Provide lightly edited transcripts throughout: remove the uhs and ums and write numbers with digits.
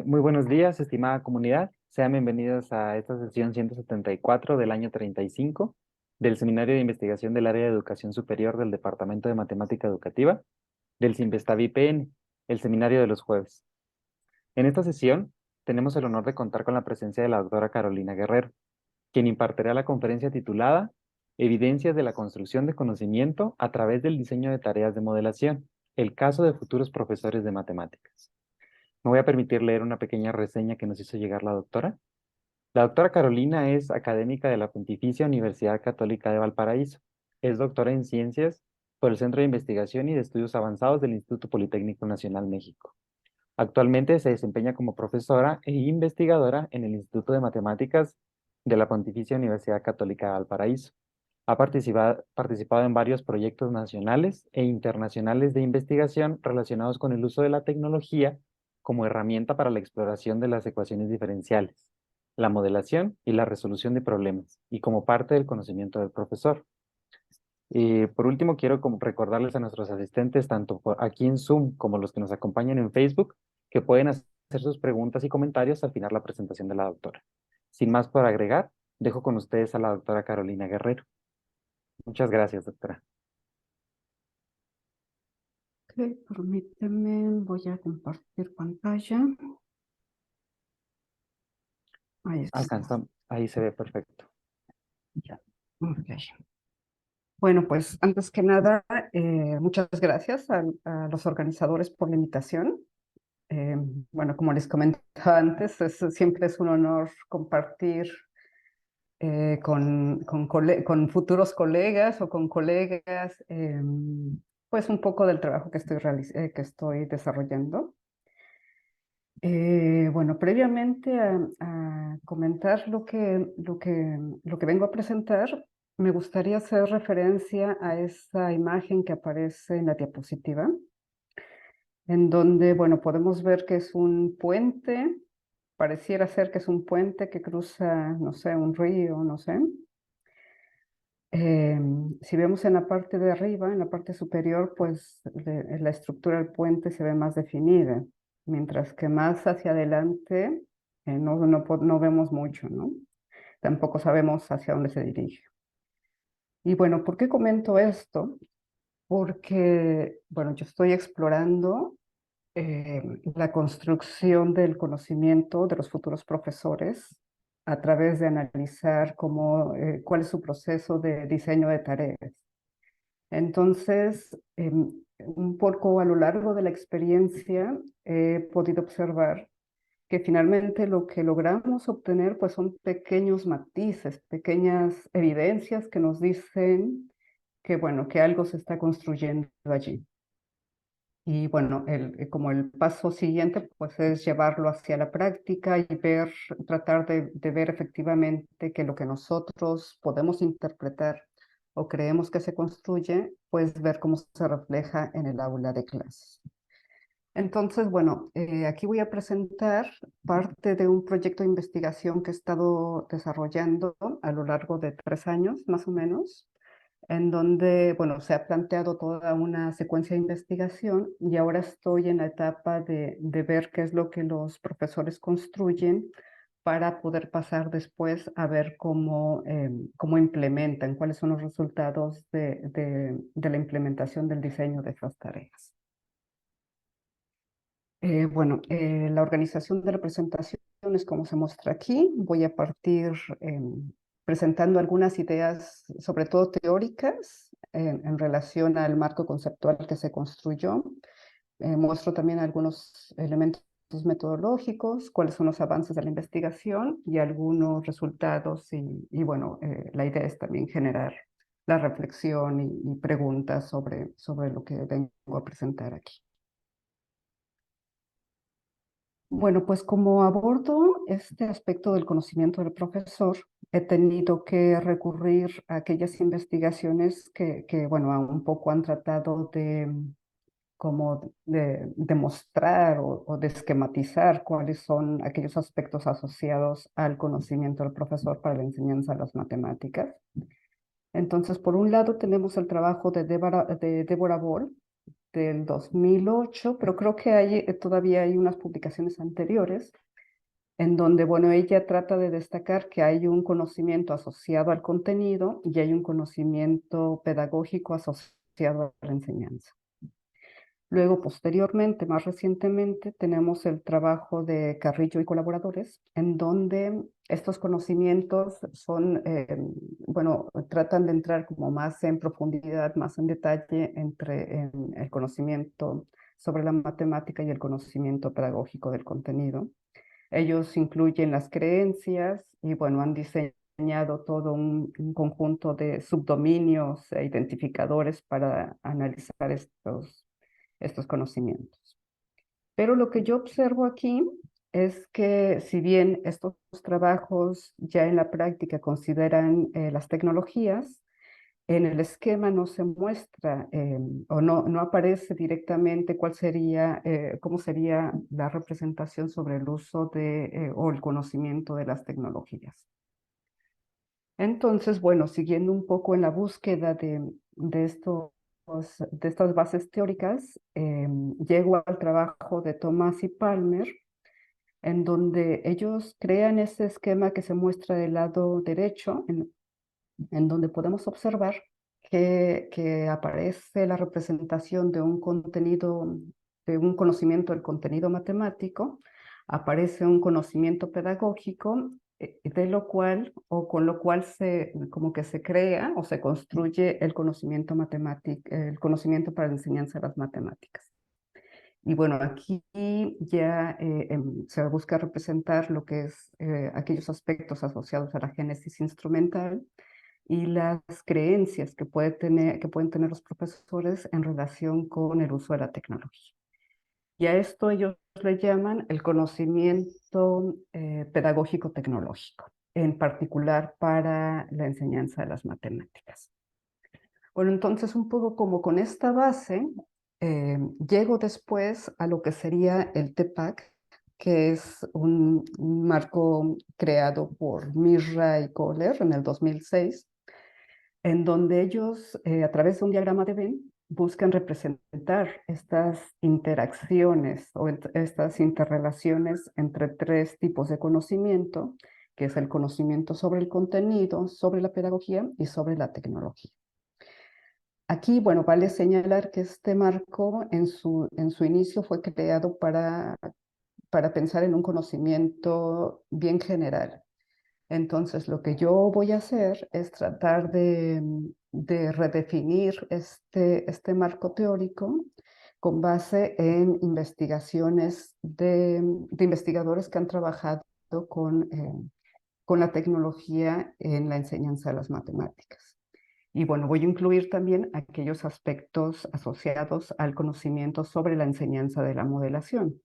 Muy buenos días, estimada comunidad. Sean bienvenidos a esta sesión 174 del año 35 del Seminario de Investigación del Área de Educación Superior del Departamento de Matemática Educativa del CIMBESTAB-IPN, el seminario de los jueves. En esta sesión tenemos el honor de contar con la presencia de la doctora Carolina Guerrero, quien impartirá la conferencia titulada Evidencias de la construcción de conocimiento a través del diseño de tareas de modelación, el caso de futuros profesores de matemáticas. Me voy a permitir leer una pequeña reseña que nos hizo llegar la doctora. La doctora Carolina es académica de la Pontificia Universidad Católica de Valparaíso. Es doctora en Ciencias por el Centro de Investigación y de Estudios Avanzados del Instituto Politécnico Nacional México. Actualmente se desempeña como profesora e investigadora en el Instituto de Matemáticas de la Pontificia Universidad Católica de Valparaíso. Ha participado en varios proyectos nacionales e internacionales de investigación relacionados con el uso de la tecnología como herramienta para la exploración de las ecuaciones diferenciales, la modelación y la resolución de problemas, y como parte del conocimiento del profesor. Por último, quiero recordarles a nuestros asistentes, tanto aquí en Zoom como los que nos acompañan en Facebook, que pueden hacer sus preguntas y comentarios al final de la presentación de la doctora. Sin más por agregar, dejo con ustedes a la doctora Carolina Guerrero. Muchas gracias, doctora. Ok, permíteme, voy a compartir pantalla. Ahí está. Ahí se ve perfecto. Ya. Ok. Bueno, pues antes que nada, muchas gracias a los organizadores por la invitación. Eh, bueno, como les comentaba antes, siempre es un honor compartir con futuros colegas o con colegas, pues un poco del trabajo que estoy desarrollando. Bueno, previamente a comentar lo que vengo a presentar, me gustaría hacer referencia a esa imagen que aparece en la diapositiva, en donde, bueno, podemos ver que es un puente, pareciera ser que es un puente que cruza, no sé, un río, no sé. Si vemos en la parte de arriba, en la parte superior, pues la estructura del puente se ve más definida, mientras que más hacia adelante no vemos mucho, ¿no? Tampoco sabemos hacia dónde se dirige. Y bueno, ¿por qué comento esto? Porque, bueno, yo estoy explorando la construcción del conocimiento de los futuros profesores a través de analizar cuál es su proceso de diseño de tareas. Entonces, un poco a lo largo de la experiencia he podido observar que finalmente lo que logramos obtener pues son pequeños matices, pequeñas evidencias que nos dicen que bueno, que algo se está construyendo allí. Y bueno, como el paso siguiente pues es llevarlo hacia la práctica y tratar de ver efectivamente que lo que nosotros podemos interpretar o creemos que se construye, pues ver cómo se refleja en el aula de clases. Entonces, bueno, aquí voy a presentar parte de un proyecto de investigación que he estado desarrollando a lo largo de 3 años, más o menos, en donde, bueno, se ha planteado toda una secuencia de investigación y ahora estoy en la etapa de ver qué es lo que los profesores construyen para poder pasar después a ver cómo implementan, cuáles son los resultados de la implementación del diseño de esas tareas. Bueno, la organización de la presentación es como se muestra aquí. Voy a partir presentando algunas ideas, sobre todo teóricas, en relación al marco conceptual que se construyó. Muestro también algunos elementos metodológicos, cuáles son los avances de la investigación y algunos resultados. Y bueno, la idea es también generar la reflexión y preguntas sobre lo que vengo a presentar aquí. Bueno, pues como abordo este aspecto del conocimiento del profesor, he tenido que recurrir a aquellas investigaciones que bueno, un poco han tratado de demostrar o de esquematizar cuáles son aquellos aspectos asociados al conocimiento del profesor para la enseñanza de las matemáticas. Entonces, por un lado tenemos el trabajo de Deborah Ball, del 2008, pero creo que todavía hay unas publicaciones anteriores en donde, bueno, ella trata de destacar que hay un conocimiento asociado al contenido y hay un conocimiento pedagógico asociado a la enseñanza. Luego, posteriormente, más recientemente, tenemos el trabajo de Carrillo y colaboradores, en donde estos conocimientos son, bueno, tratan de entrar como más en profundidad, más en detalle en el conocimiento sobre la matemática y el conocimiento pedagógico del contenido. Ellos incluyen las creencias y, bueno, han diseñado todo un conjunto de subdominios e identificadores para analizar estos conocimientos. Pero lo que yo observo aquí es que si bien estos trabajos ya en la práctica consideran las tecnologías, en el esquema no se muestra o no aparece directamente cómo sería la representación sobre el uso o el conocimiento de las tecnologías. Entonces, bueno, siguiendo un poco en la búsqueda de estas bases teóricas, llego al trabajo de Thomas y Palmer, en donde ellos crean ese esquema que se muestra del lado derecho, en donde podemos observar que aparece la representación de un contenido, de un conocimiento del contenido matemático, aparece un conocimiento pedagógico, de lo cual o con lo cual como que se crea o se construye el conocimiento matemático, el conocimiento para la enseñanza de las matemáticas. Y bueno, aquí ya se busca representar lo que es aquellos aspectos asociados a la génesis instrumental y las creencias que pueden tener los profesores en relación con el uso de la tecnología. Y a esto ellos le llaman el conocimiento pedagógico tecnológico, en particular para la enseñanza de las matemáticas. Bueno, entonces un poco como con esta base, llego después a lo que sería el TPACK, que es un marco creado por Mirra y Kohler en el 2006, en donde ellos, a través de un diagrama de Venn, buscan representar estas interacciones o estas interrelaciones entre tres tipos de conocimiento, que es el conocimiento sobre el contenido, sobre la pedagogía y sobre la tecnología. Aquí, bueno, vale señalar que este marco en su inicio fue creado para pensar en un conocimiento bien general. Entonces, lo que yo voy a hacer es tratar de redefinir este marco teórico con base en investigaciones de investigadores que han trabajado con la tecnología en la enseñanza de las matemáticas. Y bueno, voy a incluir también aquellos aspectos asociados al conocimiento sobre la enseñanza de la modelación,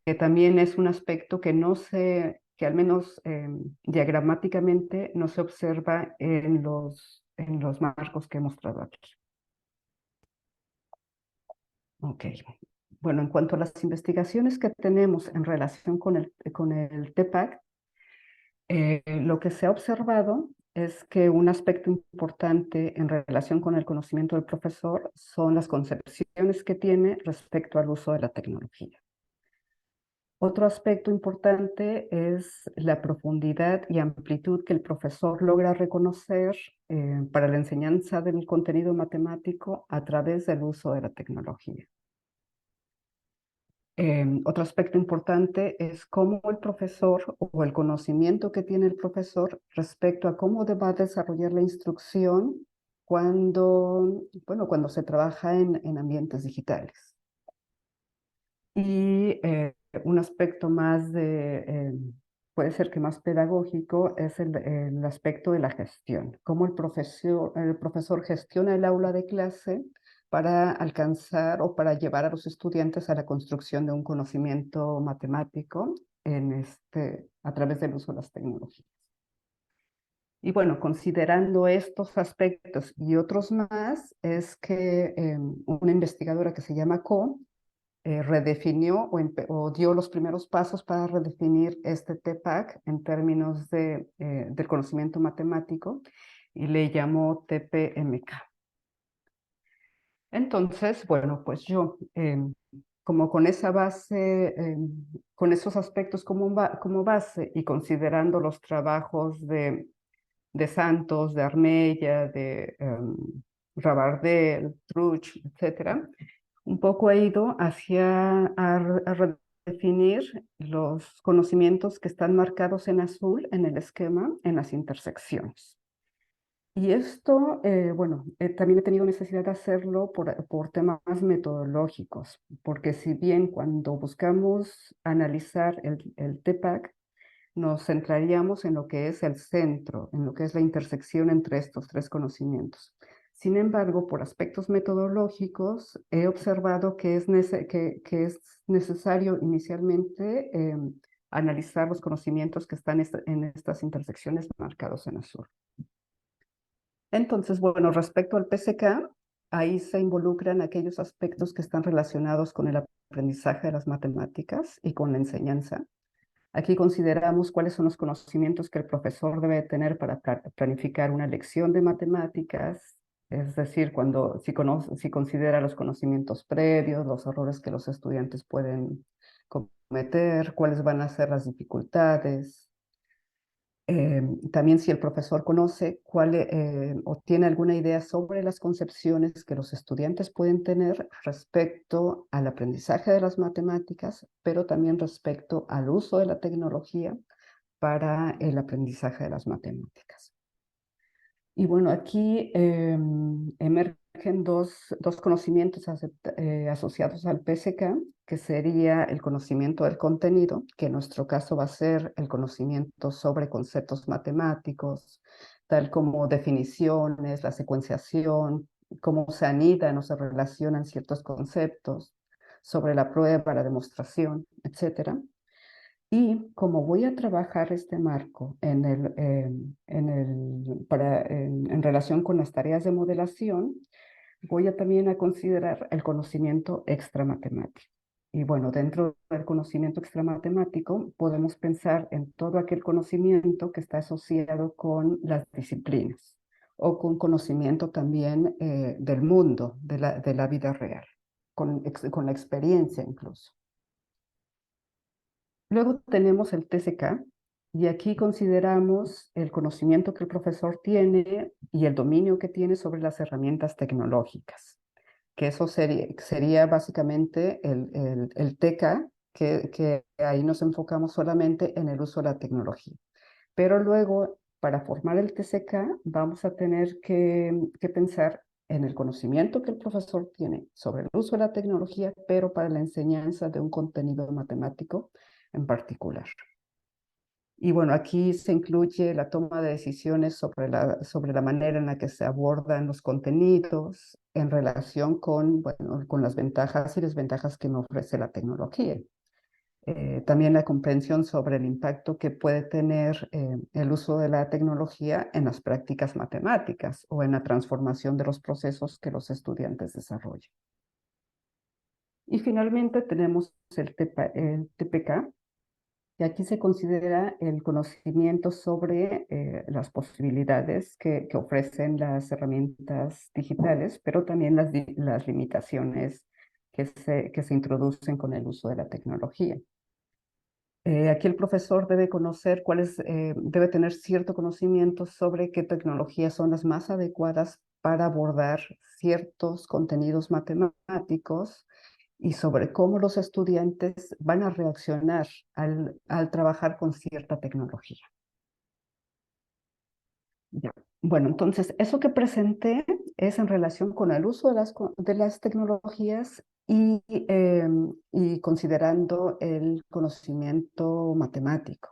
que también es un aspecto que al menos diagramáticamente no se observa en los marcos que he mostrado aquí. Ok. Bueno, en cuanto a las investigaciones que tenemos en relación con el TPACK, lo que se ha observado es que un aspecto importante en relación con el conocimiento del profesor son las concepciones que tiene respecto al uso de la tecnología. Otro aspecto importante es la profundidad y amplitud que el profesor logra reconocer para la enseñanza del contenido matemático a través del uso de la tecnología. Otro aspecto importante es cómo el profesor o el conocimiento que tiene el profesor respecto a cómo va a desarrollar la instrucción cuando se trabaja en ambientes digitales. Y un aspecto puede ser que más pedagógico, es el aspecto de la gestión. Cómo el profesor gestiona el aula de clase para alcanzar o para llevar a los estudiantes a la construcción de un conocimiento matemático a través del uso de las tecnologías. Y bueno, considerando estos aspectos y otros más, es que una investigadora que se llama Ko redefinió o dio los primeros pasos para redefinir este TPACK en términos del conocimiento matemático y le llamó TPMK. Entonces, bueno, pues yo, como con esa base, con esos aspectos como base y considerando los trabajos de Santos, de Armella, de Rabardel, Truch, etcétera, un poco he ido a redefinir los conocimientos que están marcados en azul en el esquema en las intersecciones. Y esto, bueno, también he tenido necesidad de hacerlo por temas metodológicos, porque si bien cuando buscamos analizar el TPAC, nos centraríamos en lo que es el centro, en lo que es la intersección entre estos tres conocimientos. Sin embargo, por aspectos metodológicos, he observado que es necesario inicialmente analizar los conocimientos que están en estas intersecciones marcados en azul. Entonces, bueno, respecto al PCK, ahí se involucran aquellos aspectos que están relacionados con el aprendizaje de las matemáticas y con la enseñanza. Aquí consideramos cuáles son los conocimientos que el profesor debe tener para planificar una lección de matemáticas, es decir, si considera los conocimientos previos, los errores que los estudiantes pueden cometer, cuáles van a ser las dificultades. También si el profesor conoce o tiene alguna idea sobre las concepciones que los estudiantes pueden tener respecto al aprendizaje de las matemáticas, pero también respecto al uso de la tecnología para el aprendizaje de las matemáticas. Y bueno, aquí emergen dos conocimientos asociados al PSK, que sería el conocimiento del contenido, que en nuestro caso va a ser el conocimiento sobre conceptos matemáticos, tal como definiciones, la secuenciación, cómo se anidan o se relacionan ciertos conceptos, sobre la prueba, la demostración, etcétera. Y como voy a trabajar este marco en relación con las tareas de modelación, voy a también a considerar el conocimiento extramatemático. Y bueno, dentro del conocimiento extramatemático podemos pensar en todo aquel conocimiento que está asociado con las disciplinas o con conocimiento también del mundo, de la vida real, con la experiencia incluso. Luego tenemos el TCK y aquí consideramos el conocimiento que el profesor tiene y el dominio que tiene sobre las herramientas tecnológicas, que eso sería básicamente el TK, que ahí nos enfocamos solamente en el uso de la tecnología. Pero luego, para formar el TCK, vamos a tener que pensar en el conocimiento que el profesor tiene sobre el uso de la tecnología, pero para la enseñanza de un contenido matemático en particular. Y bueno, aquí se incluye la toma de decisiones sobre la manera en la que se abordan los contenidos en relación bueno, con las ventajas y desventajas que nos ofrece la tecnología. También la comprensión sobre el impacto que puede tener el uso de la tecnología en las prácticas matemáticas o en la transformación de los procesos que los estudiantes desarrollan. Y finalmente tenemos el TPK, y aquí se considera el conocimiento sobre las posibilidades que ofrecen las herramientas digitales, pero también las limitaciones que se introducen con el uso de la tecnología. Aquí el profesor debe debe tener cierto conocimiento sobre qué tecnologías son las más adecuadas para abordar ciertos contenidos matemáticos y sobre cómo los estudiantes van a reaccionar al trabajar con cierta tecnología. Ya. Bueno, entonces, eso que presenté es en relación con el uso de las tecnologías y considerando el conocimiento matemático.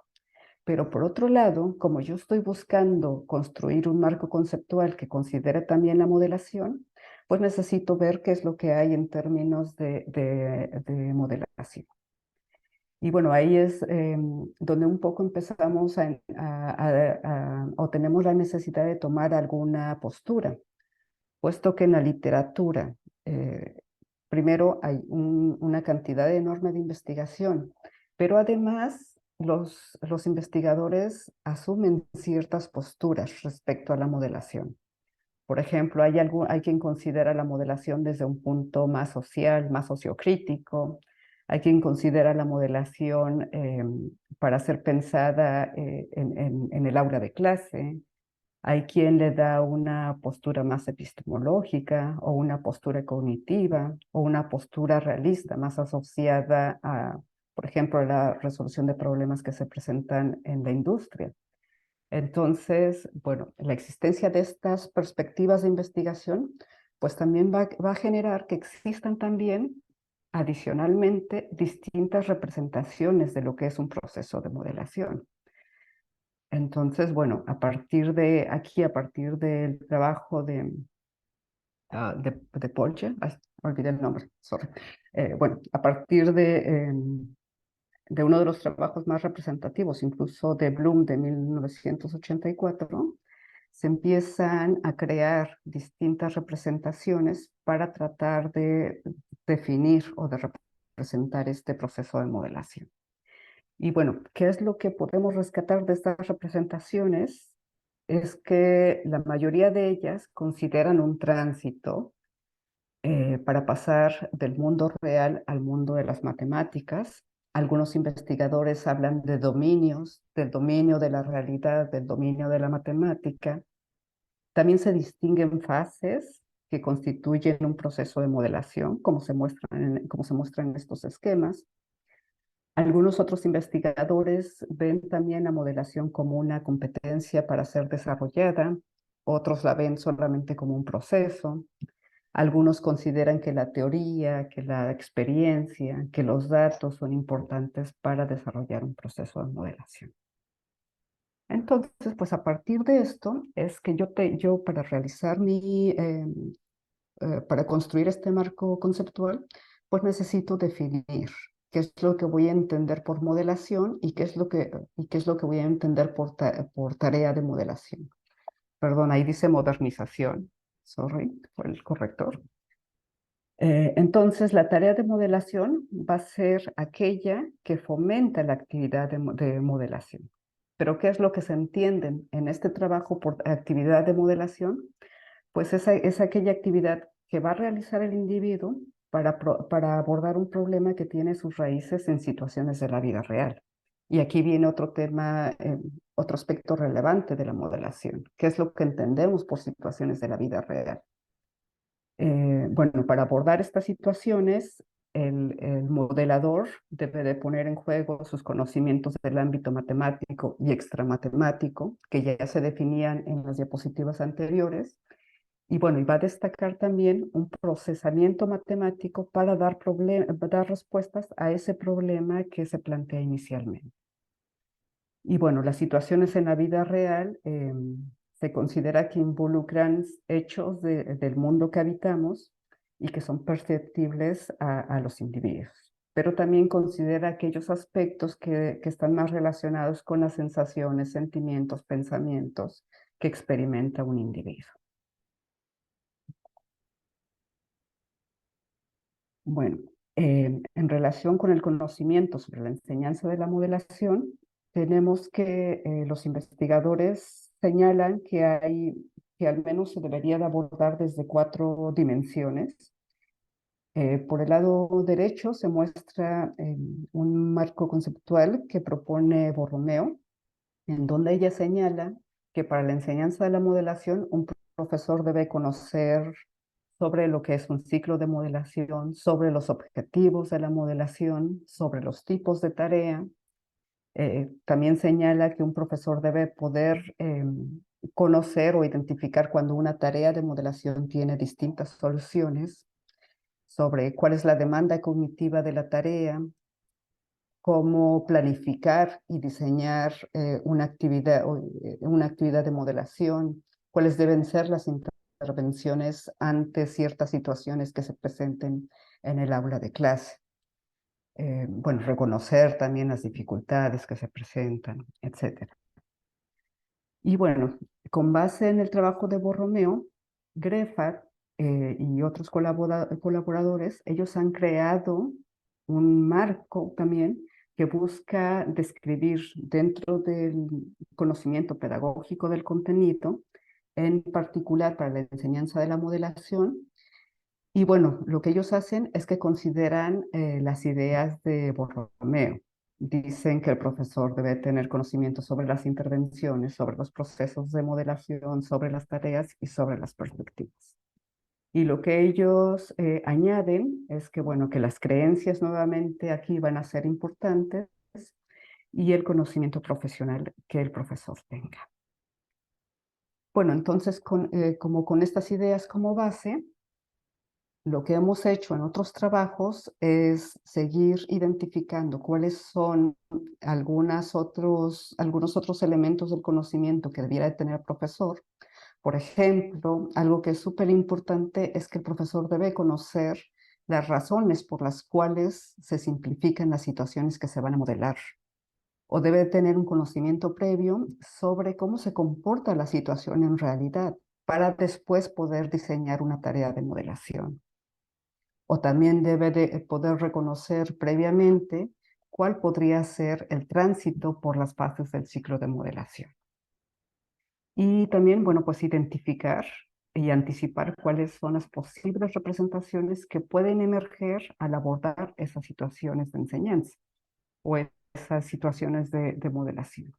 Pero por otro lado, como yo estoy buscando construir un marco conceptual que considere también la modelación, pues necesito ver qué es lo que hay en términos de modelación. Y bueno, ahí es donde un poco empezamos o tenemos la necesidad de tomar alguna postura, puesto que en la literatura, eh, primero hay una cantidad enorme de investigación, pero además los investigadores asumen ciertas posturas respecto a la modelación. Por ejemplo, hay quien considera la modelación desde un punto más social, más sociocrítico. Hay quien considera la modelación para ser pensada en el aula de clase. Hay quien le da una postura más epistemológica o una postura cognitiva o una postura realista más asociada a, por ejemplo, la resolución de problemas que se presentan en la industria. Entonces, bueno, la existencia de estas perspectivas de investigación, pues también va a generar que existan también, adicionalmente, distintas representaciones de lo que es un proceso de modelación. Entonces, bueno, a partir de aquí, a partir del trabajo de Polche, ay, olvidé el nombre, sorry. Bueno, a partir de uno de los trabajos más representativos, incluso de Bloom de 1984, se empiezan a crear distintas representaciones para tratar de definir o de representar este proceso de modelación. Y bueno, ¿qué es lo que podemos rescatar de estas representaciones? Es que la mayoría de ellas consideran un tránsito para pasar del mundo real al mundo de las matemáticas. Algunos investigadores hablan de dominios, del dominio de la realidad, del dominio de la matemática. También se distinguen fases que constituyen un proceso de modelación, como se muestran en estos esquemas. Algunos otros investigadores ven también la modelación como una competencia para ser desarrollada, otros la ven solamente como un proceso. Algunos consideran que la teoría, que la experiencia, que los datos son importantes para desarrollar un proceso de modelación. Entonces, pues a partir de esto es que yo para realizar para construir este marco conceptual, pues necesito definir qué es lo que voy a entender por modelación y qué es lo que voy a entender por tarea de modelación. Perdón, ahí dice modernización. Sorry, fue el corrector. Entonces, la tarea de modelación va a ser aquella que fomenta la actividad de modelación. Pero, ¿qué es lo que se entiende en este trabajo por actividad de modelación? Pues es aquella actividad que va a realizar el individuo para abordar un problema que tiene sus raíces en situaciones de la vida real. Y aquí viene otro tema, otro aspecto relevante de la modelación, que es lo que entendemos por situaciones de la vida real. Bueno, para abordar estas situaciones, el modelador debe de poner en juego sus conocimientos del ámbito matemático y extramatemático, que ya se definían en las diapositivas anteriores. Y bueno, y va a destacar también un procesamiento matemático para dar respuestas a ese problema que se plantea inicialmente. Y bueno, las situaciones en la vida real se considera que involucran hechos del mundo que habitamos y que son perceptibles a los individuos. Pero también considera aquellos aspectos que están más relacionados con las sensaciones, sentimientos, pensamientos que experimenta un individuo. Bueno, en relación con el conocimiento sobre la enseñanza de la modelación, tenemos que los investigadores señalan que al menos se debería de abordar desde 4 dimensiones. Por el lado derecho se muestra un marco conceptual que propone Borromeo, en donde ella señala que para la enseñanza de la modelación un profesor debe conocer sobre lo que es un ciclo de modelación, sobre los objetivos de la modelación, sobre los tipos de tarea. También señala que un profesor debe poder conocer o identificar cuando una tarea de modelación tiene distintas soluciones, sobre cuál es la demanda cognitiva de la tarea, cómo planificar y diseñar una actividad de modelación, cuáles deben ser las intervenciones ante ciertas situaciones que se presenten en el aula de clase. Bueno, reconocer también las dificultades que se presentan, etc. Y bueno, con base en el trabajo de Borromeo, Greffat y otros colaboradores, ellos han creado un marco también que busca describir dentro del conocimiento pedagógico del contenido en particular para la enseñanza de la modelación. Y bueno, lo que ellos hacen es que consideran las ideas de Borromeo. Dicen que el profesor debe tener conocimiento sobre las intervenciones, sobre los procesos de modelación, sobre las tareas y sobre las perspectivas. Y lo que ellos añaden es que, bueno, que las creencias nuevamente aquí van a ser importantes y el conocimiento profesional que el profesor tenga. Bueno, entonces, como con estas ideas como base, lo que hemos hecho en otros trabajos es seguir identificando cuáles son algunos otros elementos del conocimiento que debiera de tener el profesor. Por ejemplo, algo que es súper importante es que el profesor debe conocer las razones por las cuales se simplifican las situaciones que se van a modelar, o debe tener un conocimiento previo sobre cómo se comporta la situación en realidad para después poder diseñar una tarea de modelación. O también debe de poder reconocer previamente cuál podría ser el tránsito por las fases del ciclo de modelación. Y también, bueno, pues identificar y anticipar cuáles son las posibles representaciones que pueden emerger al abordar esas situaciones de enseñanza o esas situaciones de modelación.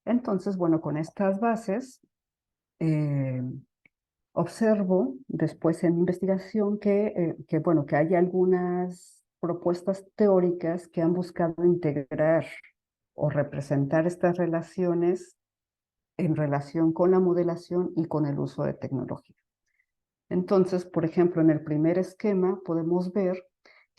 Entonces, bueno, con estas bases, eh, observo después en investigación bueno, que hay algunas propuestas teóricas que han buscado integrar o representar estas relaciones en relación con la modelación y con el uso de tecnología. Entonces, por ejemplo, en el primer esquema podemos ver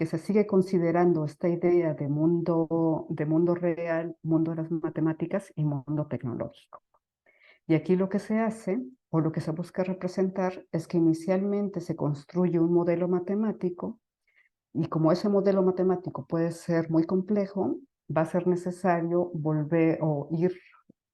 que se sigue considerando esta idea de mundo real, mundo de las matemáticas y mundo tecnológico. Y aquí lo que se hace o lo que se busca representar es que inicialmente se construye un modelo matemático y como ese modelo matemático puede ser muy complejo, va a ser necesario volver o ir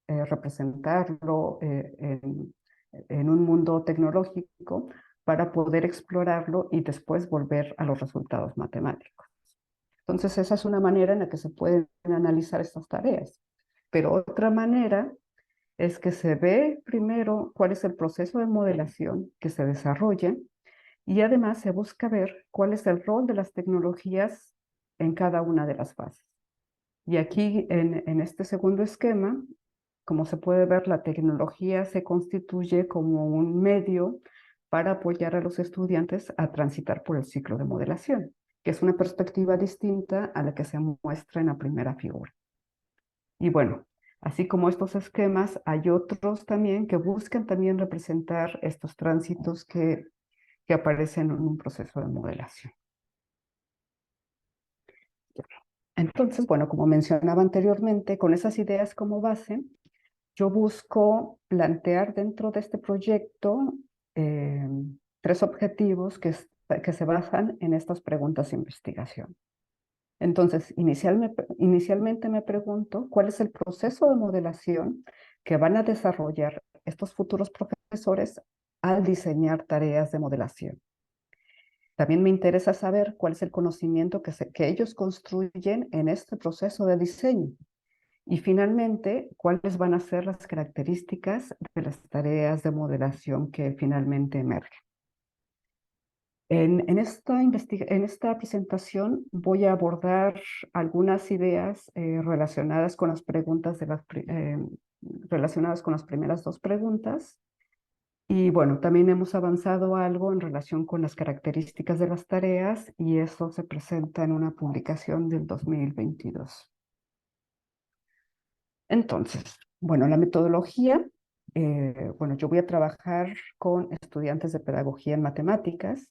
representarlo en un mundo tecnológico para poder explorarlo y después volver a los resultados matemáticos. Entonces, esa es una manera en la que se pueden analizar estas tareas. Pero otra manera es que se ve primero cuál es el proceso de modelación que se desarrolla y además se busca ver cuál es el rol de las tecnologías en cada una de las fases. Y aquí en este segundo esquema, como se puede ver, la tecnología se constituye como un medio para apoyar a los estudiantes a transitar por el ciclo de modelación, que es una perspectiva distinta a la que se muestra en la primera figura. Y bueno, así como estos esquemas, hay otros también que buscan también representar estos tránsitos que aparecen en un proceso de modelación. Entonces, bueno, como mencionaba anteriormente, con esas ideas como base, yo busco plantear dentro de este proyecto eh, tres objetivos que se basan en estas preguntas de investigación. Entonces, inicialmente me pregunto cuál es el proceso de modelación que van a desarrollar estos futuros profesores al diseñar tareas de modelación. También me interesa saber cuál es el conocimiento que ellos construyen en este proceso de diseño. Y finalmente, cuáles van a ser las características de las tareas de modelación que finalmente emergen. En esta presentación voy a abordar algunas ideas relacionadas con las preguntas relacionadas con las primeras dos preguntas. Y bueno, también hemos avanzado algo en relación con las características de las tareas y eso se presenta en una publicación del 2022. Entonces, bueno, la metodología, bueno, yo voy a trabajar con estudiantes de pedagogía en matemáticas.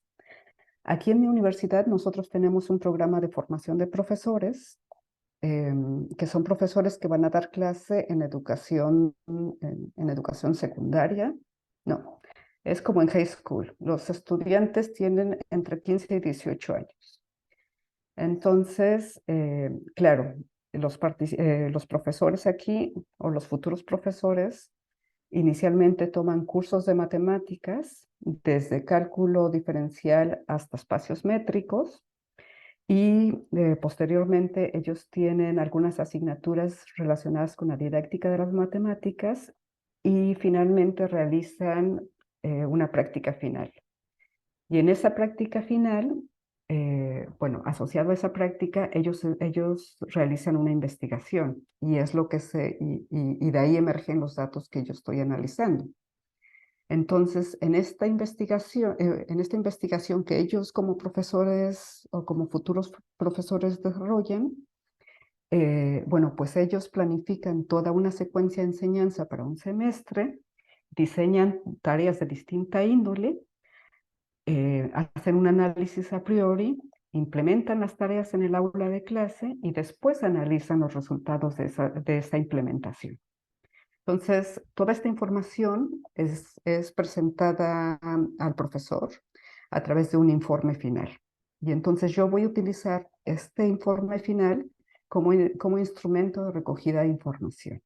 Aquí en mi universidad nosotros tenemos un programa de formación de profesores, que son profesores que van a dar clase en en educación secundaria. No, es como en high school. Los estudiantes tienen entre 15 y 18 años. Entonces, claro, los profesores aquí o los futuros profesores inicialmente toman cursos de matemáticas desde cálculo diferencial hasta espacios métricos y posteriormente ellos tienen algunas asignaturas relacionadas con la didáctica de las matemáticas y finalmente realizan una práctica final. Y en esa práctica final, bueno, asociado a esa práctica, ellos realizan una investigación y es lo que y de ahí emergen los datos que yo estoy analizando. Entonces, en esta investigación que ellos como profesores o como futuros profesores desarrollan, bueno, pues ellos planifican toda una secuencia de enseñanza para un semestre, diseñan tareas de distinta índole, hacen un análisis a priori, implementan las tareas en el aula de clase y después analizan los resultados de esa implementación. Entonces, toda esta información es presentada al profesor a través de un informe final. Y entonces yo voy a utilizar este informe final como instrumento de recogida de información.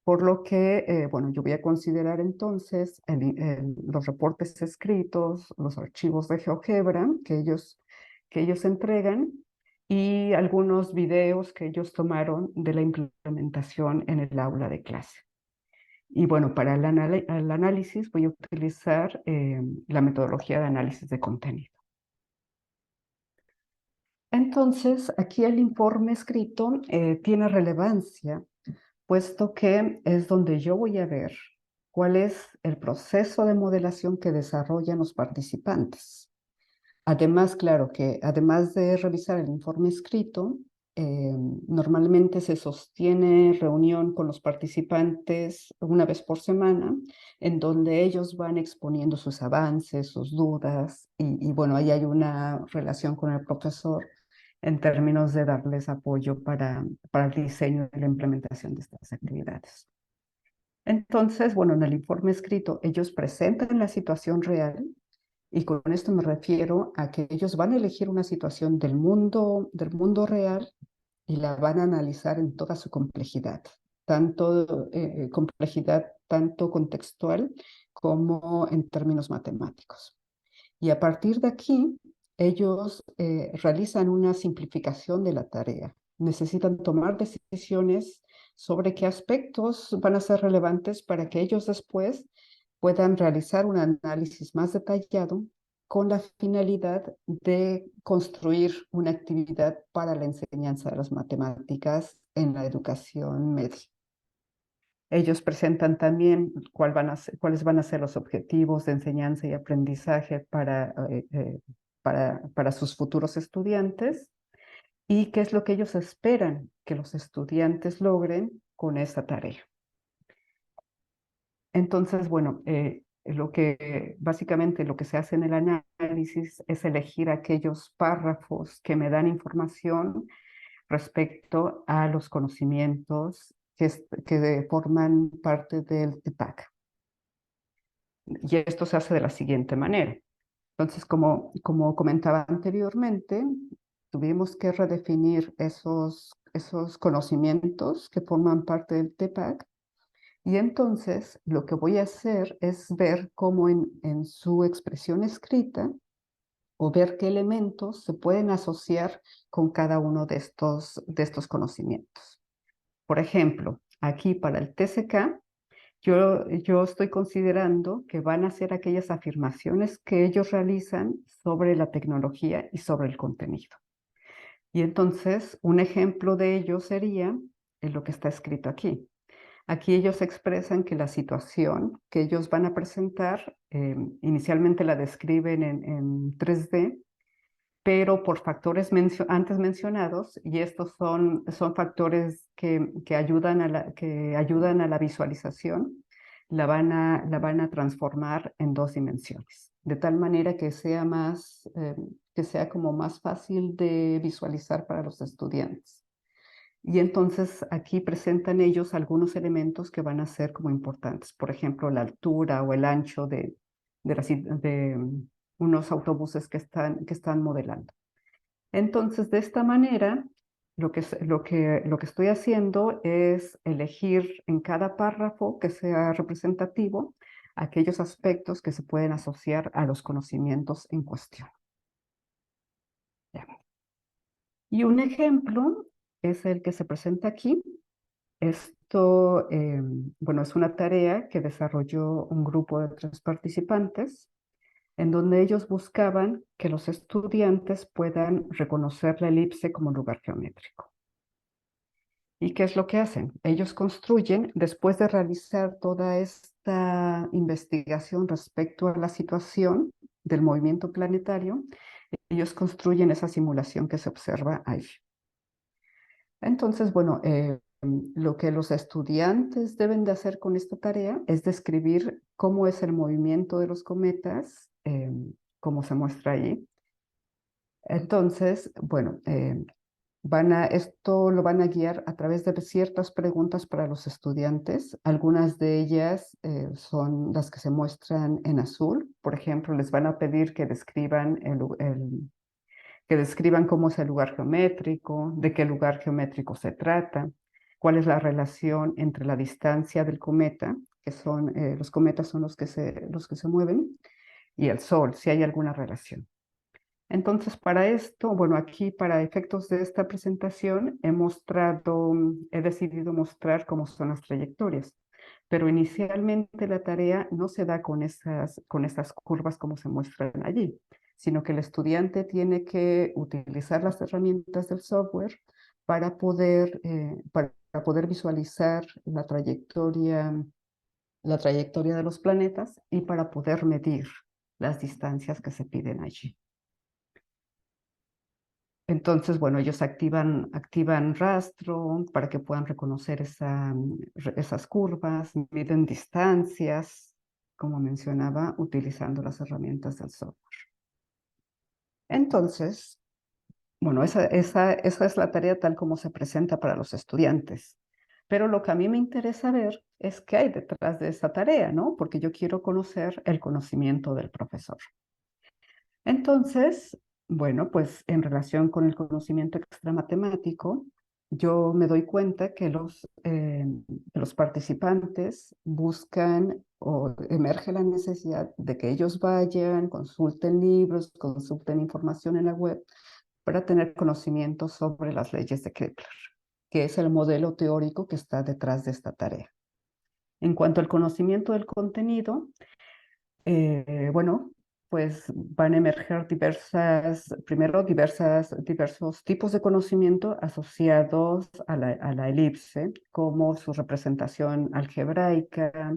Por lo que, bueno, yo voy a considerar entonces los reportes escritos, los archivos de GeoGebra que ellos entregan y algunos videos que ellos tomaron de la implementación en el aula de clase. Y bueno, para el análisis voy a utilizar la metodología de análisis de contenido. Entonces, aquí el informe escrito tiene relevancia, puesto que es donde yo voy a ver cuál es el proceso de modelación que desarrollan los participantes. Además, claro que además de revisar el informe escrito, normalmente se sostiene reunión con los participantes una vez por semana, en donde ellos van exponiendo sus avances, sus dudas, y bueno, ahí hay una relación con el profesor en términos de darles apoyo para el diseño y la implementación de estas actividades. Entonces, bueno, en el informe escrito ellos presentan la situación real y con esto me refiero a que ellos van a elegir una situación del mundo real y la van a analizar en toda su complejidad, complejidad tanto contextual como en términos matemáticos. Y a partir de aquí, ellos realizan una simplificación de la tarea. Necesitan tomar decisiones sobre qué aspectos van a ser relevantes para que ellos después puedan realizar un análisis más detallado con la finalidad de construir una actividad para la enseñanza de las matemáticas en la educación media. Ellos presentan también cuáles van a ser los objetivos de enseñanza y aprendizaje para sus futuros estudiantes y qué es lo que ellos esperan que los estudiantes logren con esta tarea. Entonces, bueno, básicamente lo que se hace en el análisis es elegir aquellos párrafos que me dan información respecto a los conocimientos que forman parte del TPAC. Y esto se hace de la siguiente manera. Entonces, como comentaba anteriormente, tuvimos que redefinir esos conocimientos que forman parte del TPAC. Y entonces lo que voy a hacer es ver cómo en su expresión escrita o ver qué elementos se pueden asociar con cada uno de estos conocimientos. Por ejemplo, aquí para el TCK, yo estoy considerando que van a ser aquellas afirmaciones que ellos realizan sobre la tecnología y sobre el contenido. Y entonces, un ejemplo de ello sería en lo que está escrito aquí. Aquí ellos expresan que la situación que ellos van a presentar, inicialmente la describen en 3D, pero por factores antes mencionados, y estos son factores que ayudan a la visualización, la van a transformar en 2 dimensiones, de tal manera que sea como más fácil de visualizar para los estudiantes. Y entonces aquí presentan ellos algunos elementos que van a ser como importantes, por ejemplo, la altura o el ancho de unos autobuses que están modelando. Entonces, de esta manera, lo que estoy haciendo es elegir en cada párrafo que sea representativo aquellos aspectos que se pueden asociar a los conocimientos en cuestión. Ya. Y un ejemplo es el que se presenta aquí, Esto, bueno, es una tarea que desarrolló un grupo de 3 participantes en donde ellos buscaban que los estudiantes puedan reconocer la elipse como lugar geométrico. ¿Y qué es lo que hacen? Ellos construyen, después de realizar toda esta investigación respecto a la situación del movimiento planetario, ellos construyen esa simulación que se observa ahí. Entonces, bueno, lo que los estudiantes deben de hacer con esta tarea es describir cómo es el movimiento de los cometas, como se muestra ahí. Entonces, bueno, esto lo van a guiar a través de ciertas preguntas para los estudiantes. Algunas de ellas son las que se muestran en azul. Por ejemplo, les van a pedir que describan que describan cómo es el lugar geométrico, de qué lugar geométrico se trata, cuál es la relación entre la distancia del cometa, que son, los cometas son los que se mueven, y el Sol, si hay alguna relación. Entonces, para esto, bueno, aquí para efectos de esta presentación he decidido mostrar cómo son las trayectorias, pero inicialmente la tarea no se da con esas curvas como se muestran allí, sino que el estudiante tiene que utilizar las herramientas del software para poder visualizar la trayectoria de los planetas y para poder medir las distancias que se piden allí. Entonces, bueno, ellos activan rastro para que puedan reconocer esas curvas, miden distancias, como mencionaba, utilizando las herramientas del software. Entonces, bueno, esa es la tarea tal como se presenta para los estudiantes. Pero lo que a mí me interesa ver es qué hay detrás de esa tarea, ¿no? Porque yo quiero conocer el conocimiento del profesor. Entonces, bueno, pues en relación con el conocimiento extramatemático, yo me doy cuenta que los participantes buscan o emerge la necesidad de que ellos vayan, consulten libros, consulten información en la web para tener conocimiento sobre las leyes de Kepler, que es el modelo teórico que está detrás de esta tarea. En cuanto al conocimiento del contenido, bueno, pues van a emerger diversos tipos de conocimiento asociados a la elipse, como su representación algebraica,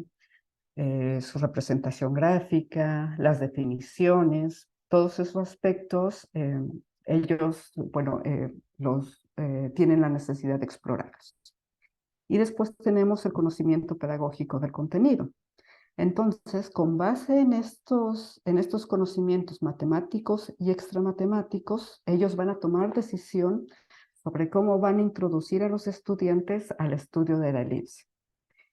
su representación gráfica, las definiciones, todos esos aspectos, ellos, bueno, tienen la necesidad de explorarlos. Y después tenemos el conocimiento pedagógico del contenido. Entonces, con base en estos conocimientos matemáticos y extramatemáticos, ellos van a tomar decisión sobre cómo van a introducir a los estudiantes al estudio de la elipse.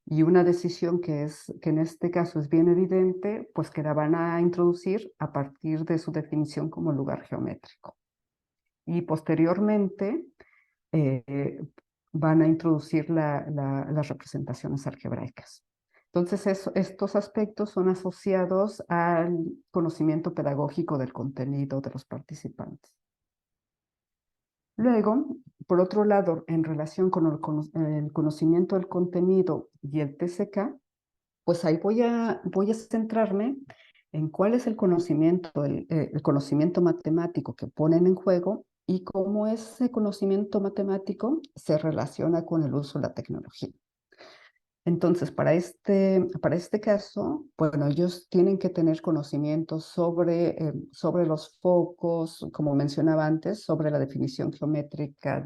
Y una decisión que en este caso es bien evidente, pues que la van a introducir a partir de su definición como lugar geométrico. Y posteriormente eh, van a introducir las representaciones algebraicas. Entonces, estos aspectos son asociados al conocimiento pedagógico del contenido de los participantes. Luego, por otro lado, en relación con el conocimiento del contenido y el TCK, pues ahí voy a centrarme en cuál es el conocimiento matemático que ponen en juego y cómo ese conocimiento matemático se relaciona con el uso de la tecnología. Entonces, para este caso, bueno, ellos tienen que tener conocimientos sobre los focos, como mencionaba antes, sobre la definición geométrica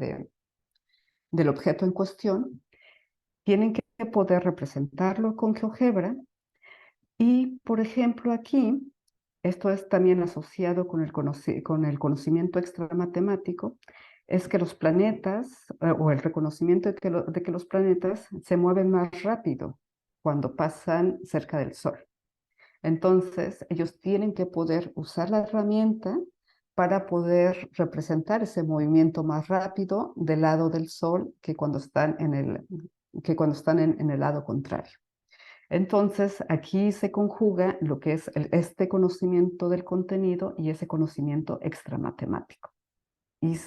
del objeto en cuestión. Tienen que poder representarlo con GeoGebra y, por ejemplo, aquí, esto es también asociado con el conocimiento extramatemático, es que los planetas, o el reconocimiento de que los planetas se mueven más rápido cuando pasan cerca del Sol. Entonces, ellos tienen que poder usar la herramienta para poder representar ese movimiento más rápido del lado del Sol que cuando están en el lado contrario. Entonces, aquí se conjuga lo que es este conocimiento del contenido y ese conocimiento extramatemático. Y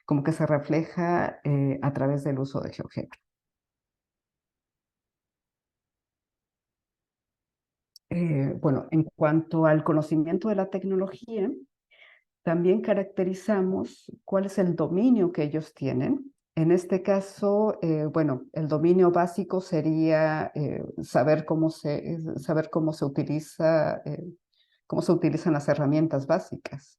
como que se refleja a través del uso de GeoGebra. Bueno, en cuanto al conocimiento de la tecnología, también caracterizamos cuál es el dominio que ellos tienen. En este caso, bueno, el dominio básico sería saber cómo se utilizan las herramientas básicas.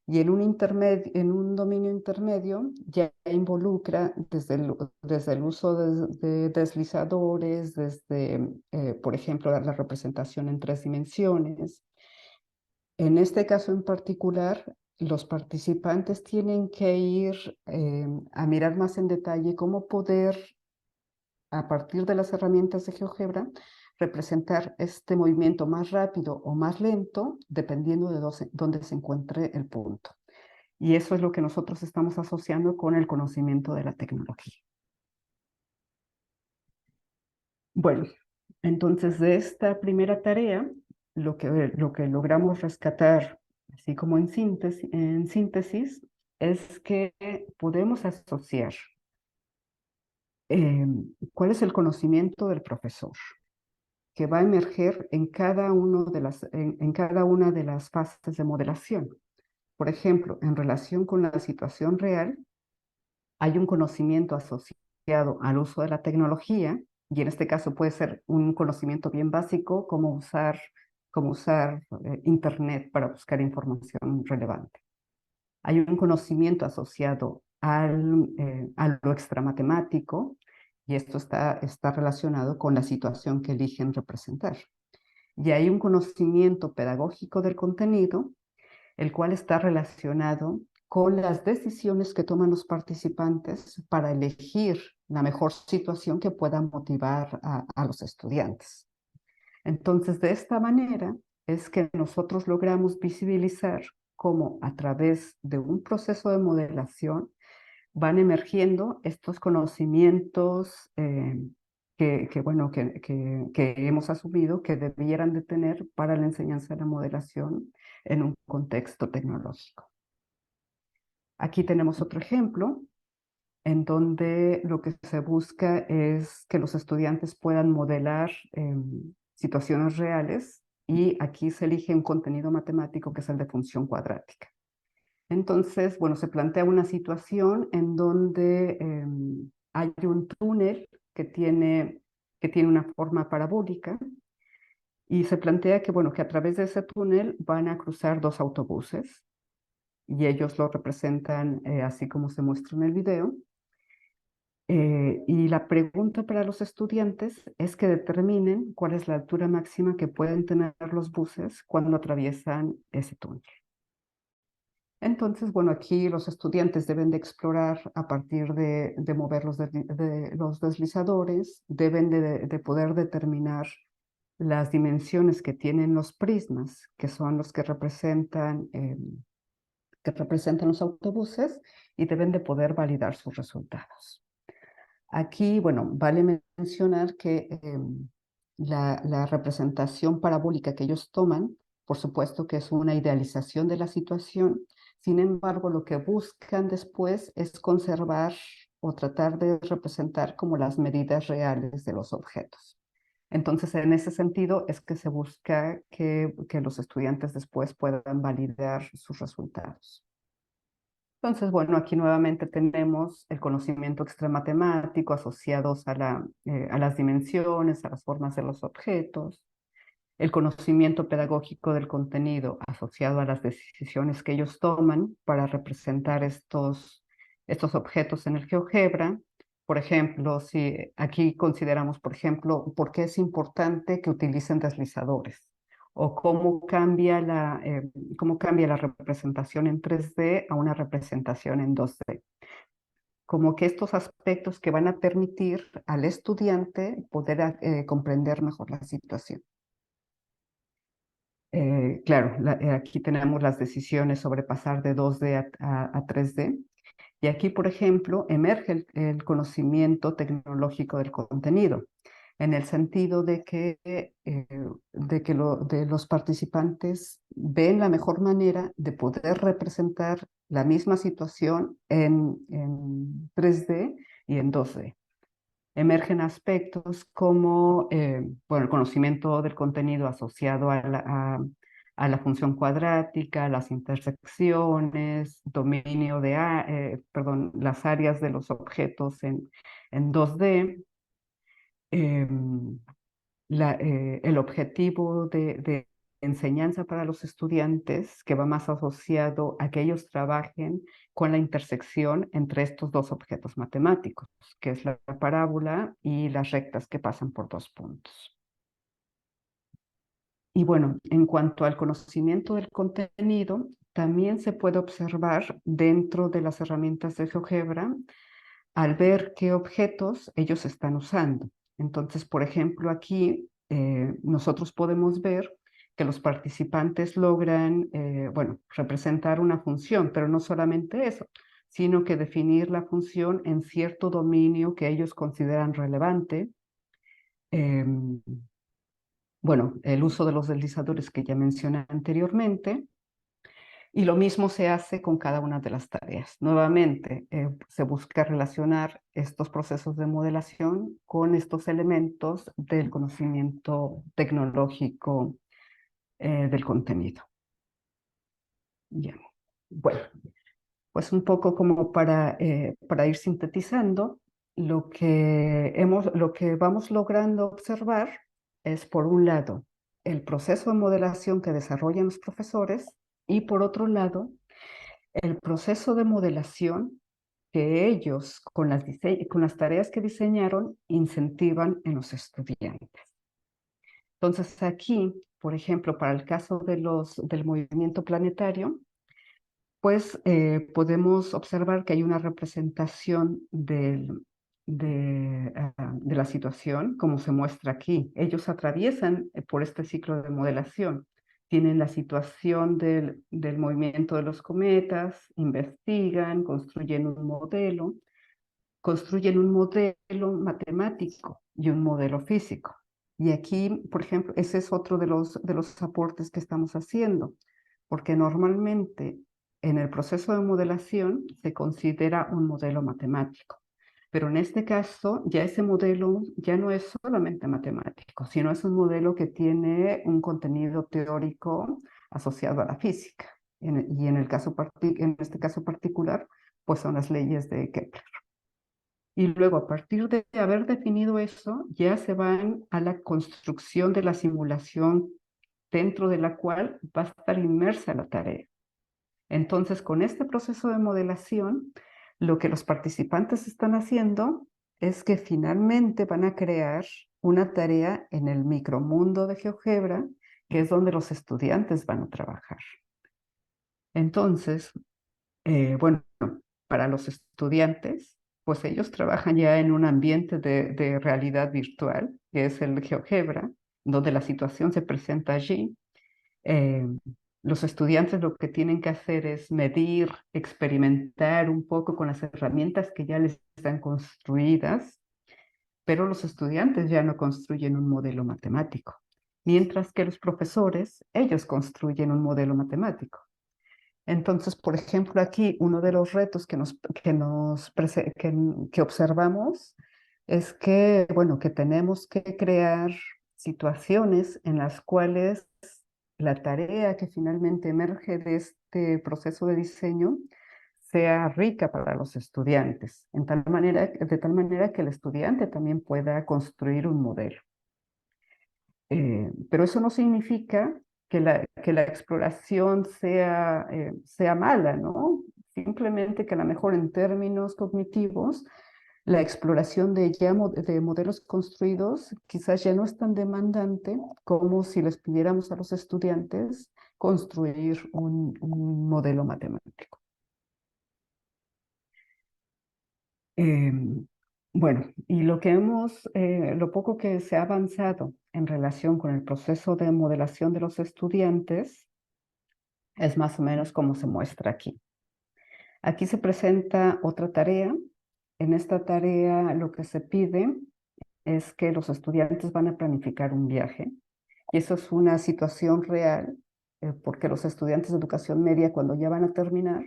Y en un dominio intermedio ya involucra desde el uso de deslizadores, desde, por ejemplo, la representación en 3 dimensiones. En este caso en particular, los participantes tienen que ir a mirar más en detalle cómo poder, a partir de las herramientas de GeoGebra, representar este movimiento más rápido o más lento, dependiendo de dónde se encuentre el punto. Y eso es lo que nosotros estamos asociando con el conocimiento de la tecnología. Bueno, entonces de esta primera tarea, lo que logramos rescatar, así como en síntesis, es que podemos asociar cuál es el conocimiento del profesor, que va a emerger en cada una de las fases de modelación. Por ejemplo, en relación con la situación real, hay un conocimiento asociado al uso de la tecnología, y en este caso puede ser un conocimiento bien básico, como usar Internet para buscar información relevante. Hay un conocimiento asociado a lo extramatemático, y esto está relacionado con la situación que eligen representar. Y hay un conocimiento pedagógico del contenido, el cual está relacionado con las decisiones que toman los participantes para elegir la mejor situación que pueda motivar a los estudiantes. Entonces, de esta manera es que nosotros logramos visibilizar cómo a través de un proceso de modelación van emergiendo estos conocimientos que hemos asumido que debieran de tener para la enseñanza de la modelación en un contexto tecnológico. Aquí tenemos otro ejemplo en donde lo que se busca es que los estudiantes puedan modelar situaciones reales, y aquí se elige un contenido matemático que es el de función cuadrática. Entonces, bueno, se plantea una situación en donde hay un túnel que tiene una forma parabólica, y se plantea que, bueno, que a través de ese túnel van a cruzar 2 autobuses, y ellos lo representan así como se muestra en el video. Y la pregunta para los estudiantes es que determinen cuál es la altura máxima que pueden tener los buses cuando atraviesan ese túnel. Entonces, bueno, aquí los estudiantes deben de explorar a partir de mover los deslizadores, deben de poder determinar las dimensiones que tienen los prismas, que son los que representan los autobuses, y deben de poder validar sus resultados. Aquí, bueno, vale mencionar que la representación parabólica que ellos toman, por supuesto que es una idealización de la situación. Sin embargo, lo que buscan después es conservar o tratar de representar como las medidas reales de los objetos. Entonces, en ese sentido es que se busca que los estudiantes después puedan validar sus resultados. Entonces, bueno, aquí nuevamente tenemos el conocimiento extramatemático asociados a las dimensiones, a las formas de los objetos, el conocimiento pedagógico del contenido asociado a las decisiones que ellos toman para representar estos objetos en el GeoGebra. Por ejemplo, si aquí consideramos, por ejemplo, por qué es importante que utilicen deslizadores, o cómo cambia la representación en 3D a una representación en 2D. Como que estos aspectos que van a permitir al estudiante poder comprender mejor la situación. Claro, aquí tenemos las decisiones sobre pasar de 2D a 3D. Y aquí, por ejemplo, emerge el conocimiento tecnológico del contenido. en el sentido de que los participantes ven la mejor manera de poder representar la misma situación en 3D y en 2D. Emergen aspectos como bueno, el conocimiento del contenido asociado a la función cuadrática, las intersecciones, dominio perdón, las áreas de los objetos en 2D, em, el objetivo de enseñanza para los estudiantes, que va más asociado a que ellos trabajen con la intersección entre estos dos objetos matemáticos, que es la parábola y las rectas que pasan por dos puntos. Y bueno, en cuanto al conocimiento del contenido, también se puede observar dentro de las herramientas de GeoGebra al ver qué objetos ellos están usando. Entonces, por ejemplo, aquí nosotros podemos ver que los participantes logran, bueno, representar una función, pero no solamente eso, sino que definir la función en cierto dominio que ellos consideran relevante. Bueno, el uso de los deslizadores que ya mencioné anteriormente, y lo mismo se hace con cada una de las tareas. Nuevamente, se busca relacionar estos procesos de modelación con estos elementos del conocimiento tecnológico del contenido. Ya. Bueno, pues un poco como para ir sintetizando, lo que vamos logrando observar es, por un lado, el proceso de modelación que desarrollan los profesores y, por otro lado, el proceso de modelación que ellos, con las tareas que diseñaron, incentivan en los estudiantes. Entonces, aquí, por ejemplo, para el caso del movimiento planetario, pues podemos observar que hay una representación de la situación, como se muestra aquí. Ellos atraviesan por este ciclo de modelación. Tienen la situación del movimiento de los cometas, investigan, construyen un modelo matemático y un modelo físico. Y aquí, por ejemplo, ese es otro de los aportes que estamos haciendo, porque normalmente en el proceso de modelación se considera un modelo matemático, pero en este caso ya ese modelo ya no es solamente matemático, sino es un modelo que tiene un contenido teórico asociado a la física. Y en este caso particular, pues son las leyes de Kepler. Y luego, a partir de haber definido eso, ya se van a la construcción de la simulación dentro de la cual va a estar inmersa la tarea. Entonces, con este proceso de modelación, lo que los participantes están haciendo es que finalmente van a crear una tarea en el micromundo de GeoGebra, que es donde los estudiantes van a trabajar. Entonces, bueno, para los estudiantes, pues ellos trabajan ya en un ambiente de realidad virtual, que es el GeoGebra, donde la situación se presenta allí. Eh, los estudiantes lo que tienen que hacer es medir, experimentar un poco con las herramientas que ya les están construidas, pero los estudiantes ya no construyen un modelo matemático, mientras que los profesores, ellos construyen un modelo matemático. Entonces, por ejemplo, aquí uno de los retos que observamos es que, bueno, que tenemos que crear situaciones en las cuales la tarea que finalmente emerge de este proceso de diseño sea rica para los estudiantes, de tal manera que el estudiante también pueda construir un modelo. Pero eso no significa que la exploración sea mala, ¿no? Simplemente que a lo mejor en términos cognitivos, la exploración de modelos construidos quizás ya no es tan demandante como si les pidiéramos a los estudiantes construir un modelo matemático. Bueno, y lo poco que se ha avanzado en relación con el proceso de modelación de los estudiantes es más o menos como se muestra aquí. Aquí se presenta otra tarea. En esta tarea lo que se pide es que los estudiantes van a planificar un viaje y eso es una situación real, porque los estudiantes de educación media, cuando ya van a terminar,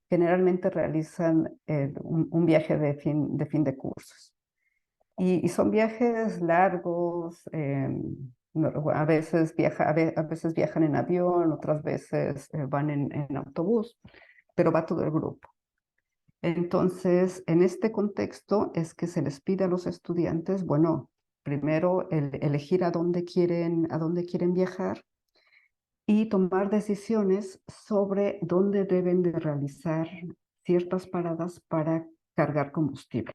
generalmente realizan un viaje de fin de cursos. Y son viajes largos, a veces a veces viajan en avión, otras veces van en autobús, pero va todo el grupo. Entonces, en este contexto es que se les pide a los estudiantes, bueno, primero elegir a dónde quieren viajar y tomar decisiones sobre dónde deben de realizar ciertas paradas para cargar combustible,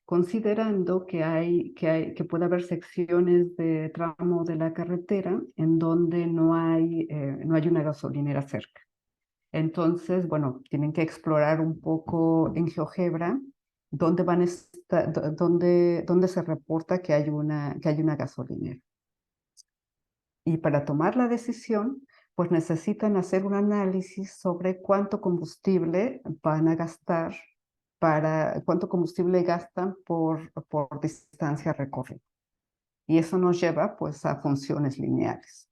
considerando que puede haber secciones de tramo de la carretera en donde no hay una gasolinera cerca. Entonces, bueno, tienen que explorar un poco en GeoGebra dónde se reporta que hay una gasolinera. Y para tomar la decisión, pues necesitan hacer un análisis sobre cuánto combustible van a gastar cuánto combustible gastan por distancia recorrida. Y eso nos lleva pues a funciones lineales.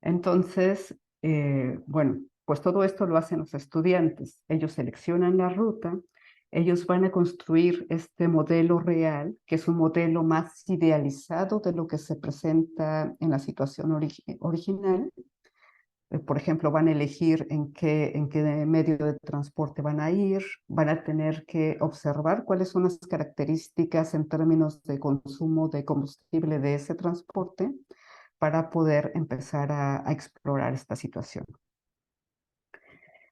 Entonces, bueno, pues todo esto lo hacen los estudiantes. Ellos seleccionan la ruta, ellos van a construir este modelo real, que es un modelo más idealizado de lo que se presenta en la situación original. Por ejemplo, van a elegir en qué medio de transporte van a ir, van a tener que observar cuáles son las características en términos de consumo de combustible de ese transporte para poder empezar a explorar esta situación.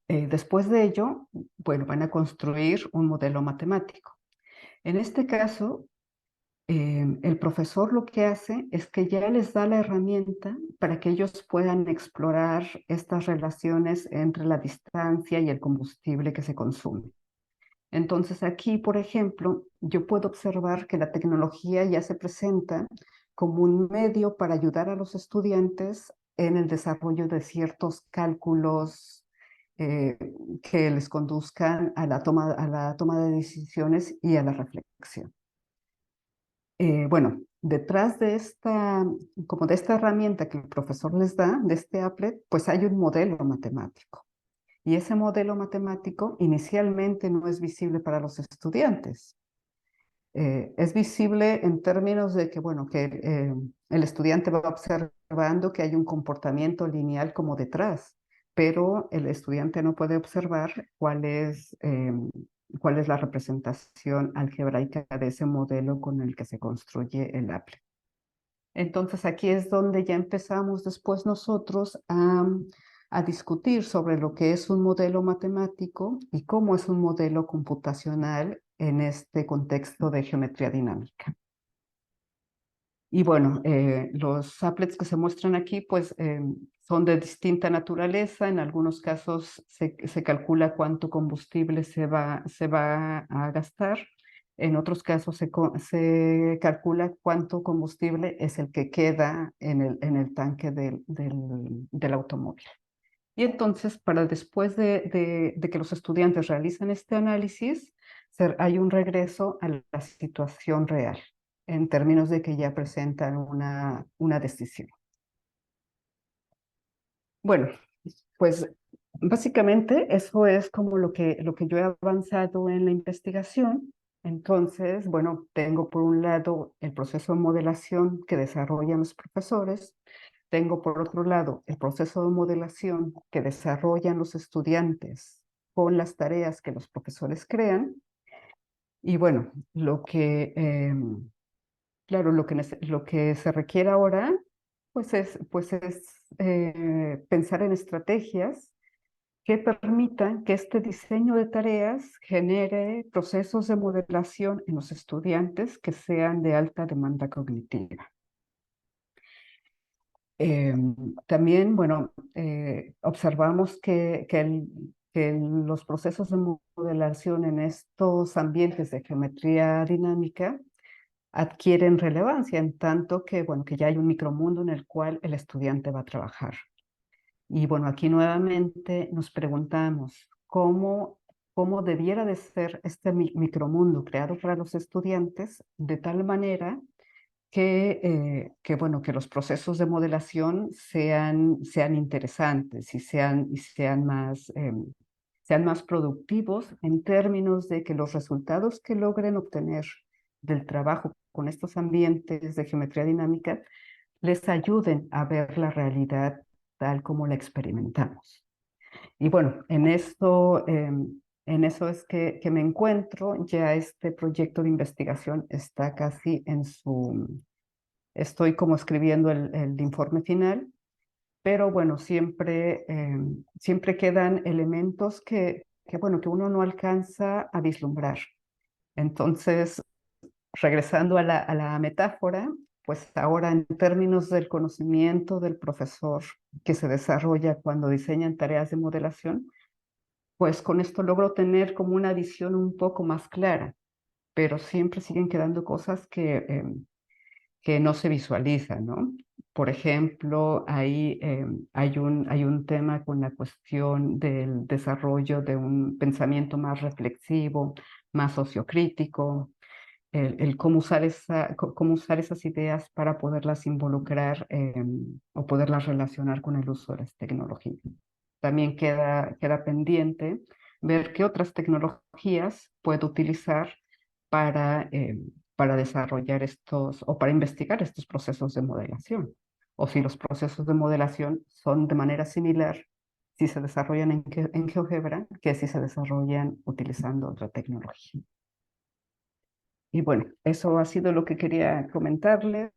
Después de ello, bueno, van a construir un modelo matemático. En este caso, el profesor lo que hace es que ya les da la herramienta para que ellos puedan explorar estas relaciones entre la distancia y el combustible que se consume. Entonces aquí, por ejemplo, yo puedo observar que la tecnología ya se presenta como un medio para ayudar a los estudiantes en el desarrollo de ciertos cálculos eh, que les conduzcan a la toma de decisiones y a la reflexión. Bueno, detrás de como de esta herramienta que el profesor les da, de este applet, pues hay un modelo matemático. Y ese modelo matemático inicialmente no es visible para los estudiantes. Es visible en términos de que, bueno, que el estudiante va observando que hay un comportamiento lineal como detrás, pero el estudiante no puede observar cuál es la representación algebraica de ese modelo con el que se construye el applet. Entonces aquí es donde ya empezamos después nosotros a discutir sobre lo que es un modelo matemático y cómo es un modelo computacional en este contexto de geometría dinámica. Y bueno, los applets que se muestran aquí pues son de distinta naturaleza. En algunos casos se calcula cuánto combustible se va a gastar. En otros casos se calcula cuánto combustible es el que queda en el tanque del automóvil. Y entonces, para después de que los estudiantes realicen este análisis, hay un regreso a la situación real, en términos de que ya presentan una decisión. Bueno, pues básicamente eso es como lo que yo he avanzado en la investigación. Entonces, bueno, tengo por un lado el proceso de modelación que desarrollan los profesores, tengo por otro lado el proceso de modelación que desarrollan los estudiantes con las tareas que los profesores crean. Y bueno, claro, lo que se requiere ahora pues es pensar en estrategias que permitan que este diseño de tareas genere procesos de modelación en los estudiantes que sean de alta demanda cognitiva. También, bueno, observamos que los procesos de modelación en estos ambientes de geometría dinámica adquieren relevancia en tanto que, bueno, que ya hay un micromundo en el cual el estudiante va a trabajar. Y bueno, aquí nuevamente nos preguntamos cómo debiera de ser este micromundo creado para los estudiantes, de tal manera bueno, que los procesos de modelación sean interesantes y sean más productivos en términos de que los resultados que logren obtener del trabajo con estos ambientes de geometría dinámica les ayuden a ver la realidad tal como la experimentamos. Y bueno, en eso es que me encuentro. Ya este proyecto de investigación está casi estoy como escribiendo el informe final, pero bueno, siempre quedan elementos bueno, que uno no alcanza a vislumbrar. Entonces, regresando a la metáfora, pues ahora en términos del conocimiento del profesor que se desarrolla cuando diseñan tareas de modelación, pues con esto logro tener como una visión un poco más clara, pero siempre siguen quedando cosas que no se visualizan, ¿no? Por ejemplo, ahí hay un tema con la cuestión del desarrollo de un pensamiento más reflexivo, más sociocrítico, el cómo usar esas ideas para poderlas involucrar o poderlas relacionar con el uso de las tecnologías. También queda pendiente ver qué otras tecnologías puedo utilizar para, eh, para desarrollar o para investigar estos procesos de modelación. O si los procesos de modelación son de manera similar, si se desarrollan en GeoGebra, que si se desarrollan utilizando otra tecnología. Y bueno, eso ha sido lo que quería comentarles.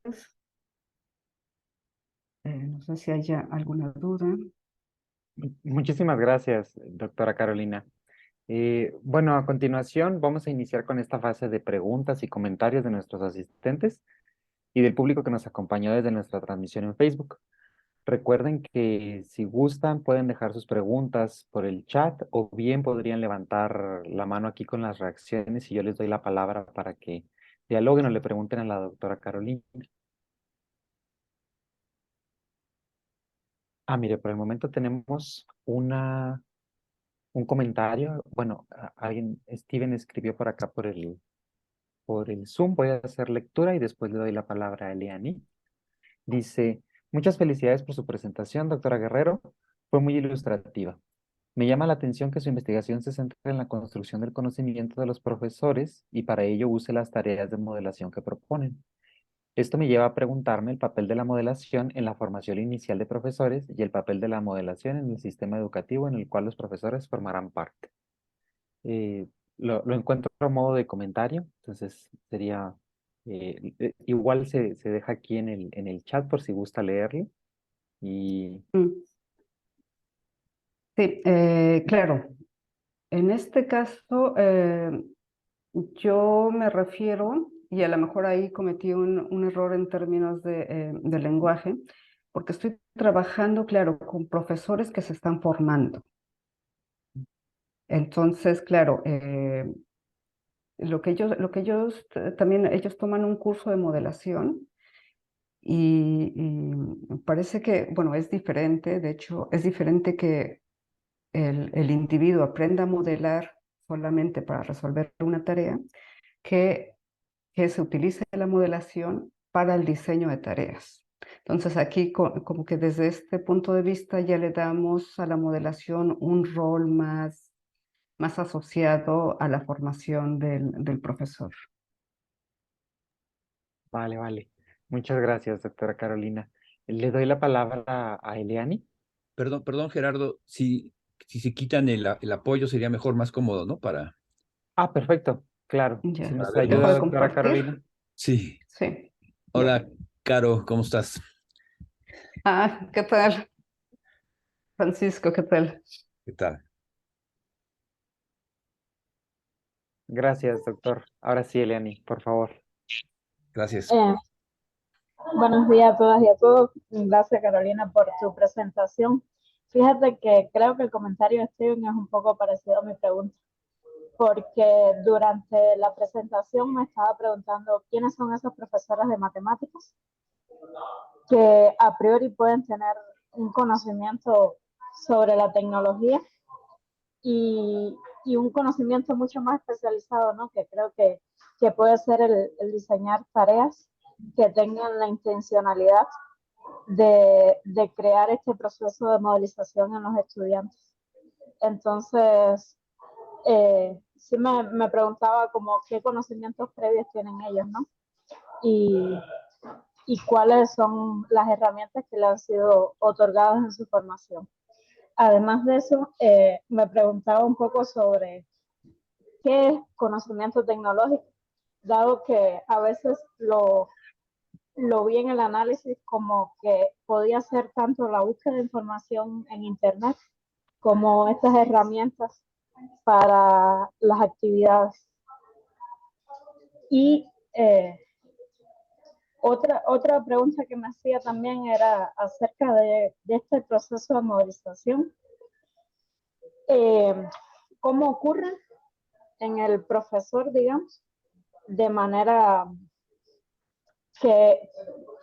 No sé si haya alguna duda. Muchísimas gracias, doctora Carolina. Bueno, a continuación vamos a iniciar con esta fase de preguntas y comentarios de nuestros asistentes y del público que nos acompañó desde nuestra transmisión en Facebook. Recuerden que si gustan pueden dejar sus preguntas por el chat o bien podrían levantar la mano aquí con las reacciones y yo les doy la palabra para que dialoguen o le pregunten a la doctora Carolina. Mire, por el momento tenemos un comentario. Bueno, Steven escribió por acá por el Zoom. Voy a hacer lectura y después le doy la palabra a Eliani. Dice, muchas felicidades por su presentación, doctora Guerrero. Fue muy ilustrativa. Me llama la atención que su investigación se centra en la construcción del conocimiento de los profesores y para ello use las tareas de modelación que proponen. Esto me lleva a preguntarme el papel de la modelación en la formación inicial de profesores y el papel de la modelación en el sistema educativo en el cual los profesores formarán parte. Eh, lo encuentro a modo de comentario, entonces sería, igual se deja aquí en el chat por si gusta leerlo. Y Mm, Sí, claro. En este caso, yo me refiero, y a lo mejor ahí cometí un error en términos de lenguaje, porque estoy trabajando, claro, con profesores que se están formando. Entonces, claro, lo que ellos también, ellos toman un curso de modelación y parece que, bueno, es diferente, de hecho, es diferente que el individuo aprenda a modelar solamente para resolver una tarea, que, que se utilice la modelación para el diseño de tareas. Entonces aquí como que desde este punto de vista ya le damos a la modelación un rol más asociado a la formación del profesor. vale, vale. Muchas gracias, doctora Carolina. Le doy la palabra a Eliani. Perdón, Gerardo, si se quitan el apoyo sería mejor, más cómodo, ¿no? Perfecto, claro. Si Ya, nos Vernos. dejo ayuda, de doctora compartir. Carolina. Sí. Sí, ya. Hola, Caro, ¿cómo estás? ¿Qué tal, Francisco? ¿Qué tal? ¿Qué tal? Gracias, doctor. Ahora sí, Eliani, por favor. Gracias. Eh, Buenos días a todas y a todos. Gracias, Carolina, por tu presentación. Fíjate que creo que el comentario de Steven es un poco parecido a mi pregunta, porque durante la presentación me estaba preguntando quiénes son esas profesoras de matemáticas que a priori pueden tener un conocimiento sobre la tecnología y y un conocimiento mucho más especializado, ¿no? Que creo que puede ser el diseñar tareas que tengan la intencionalidad de crear este proceso de modelización en los estudiantes. Entonces, sí me preguntaba como qué conocimientos previos tienen ellos, ¿no? Y cuáles son las herramientas que le han sido otorgadas en su formación. Además de eso, me preguntaba un poco sobre qué es conocimiento tecnológico, dado que a veces lo vi en el análisis como que podía ser tanto la búsqueda de información en Internet como estas herramientas para las actividades. Y otra pregunta que me hacía también era acerca de este proceso de modelización. ¿Cómo ocurre en el profesor, digamos, de manera que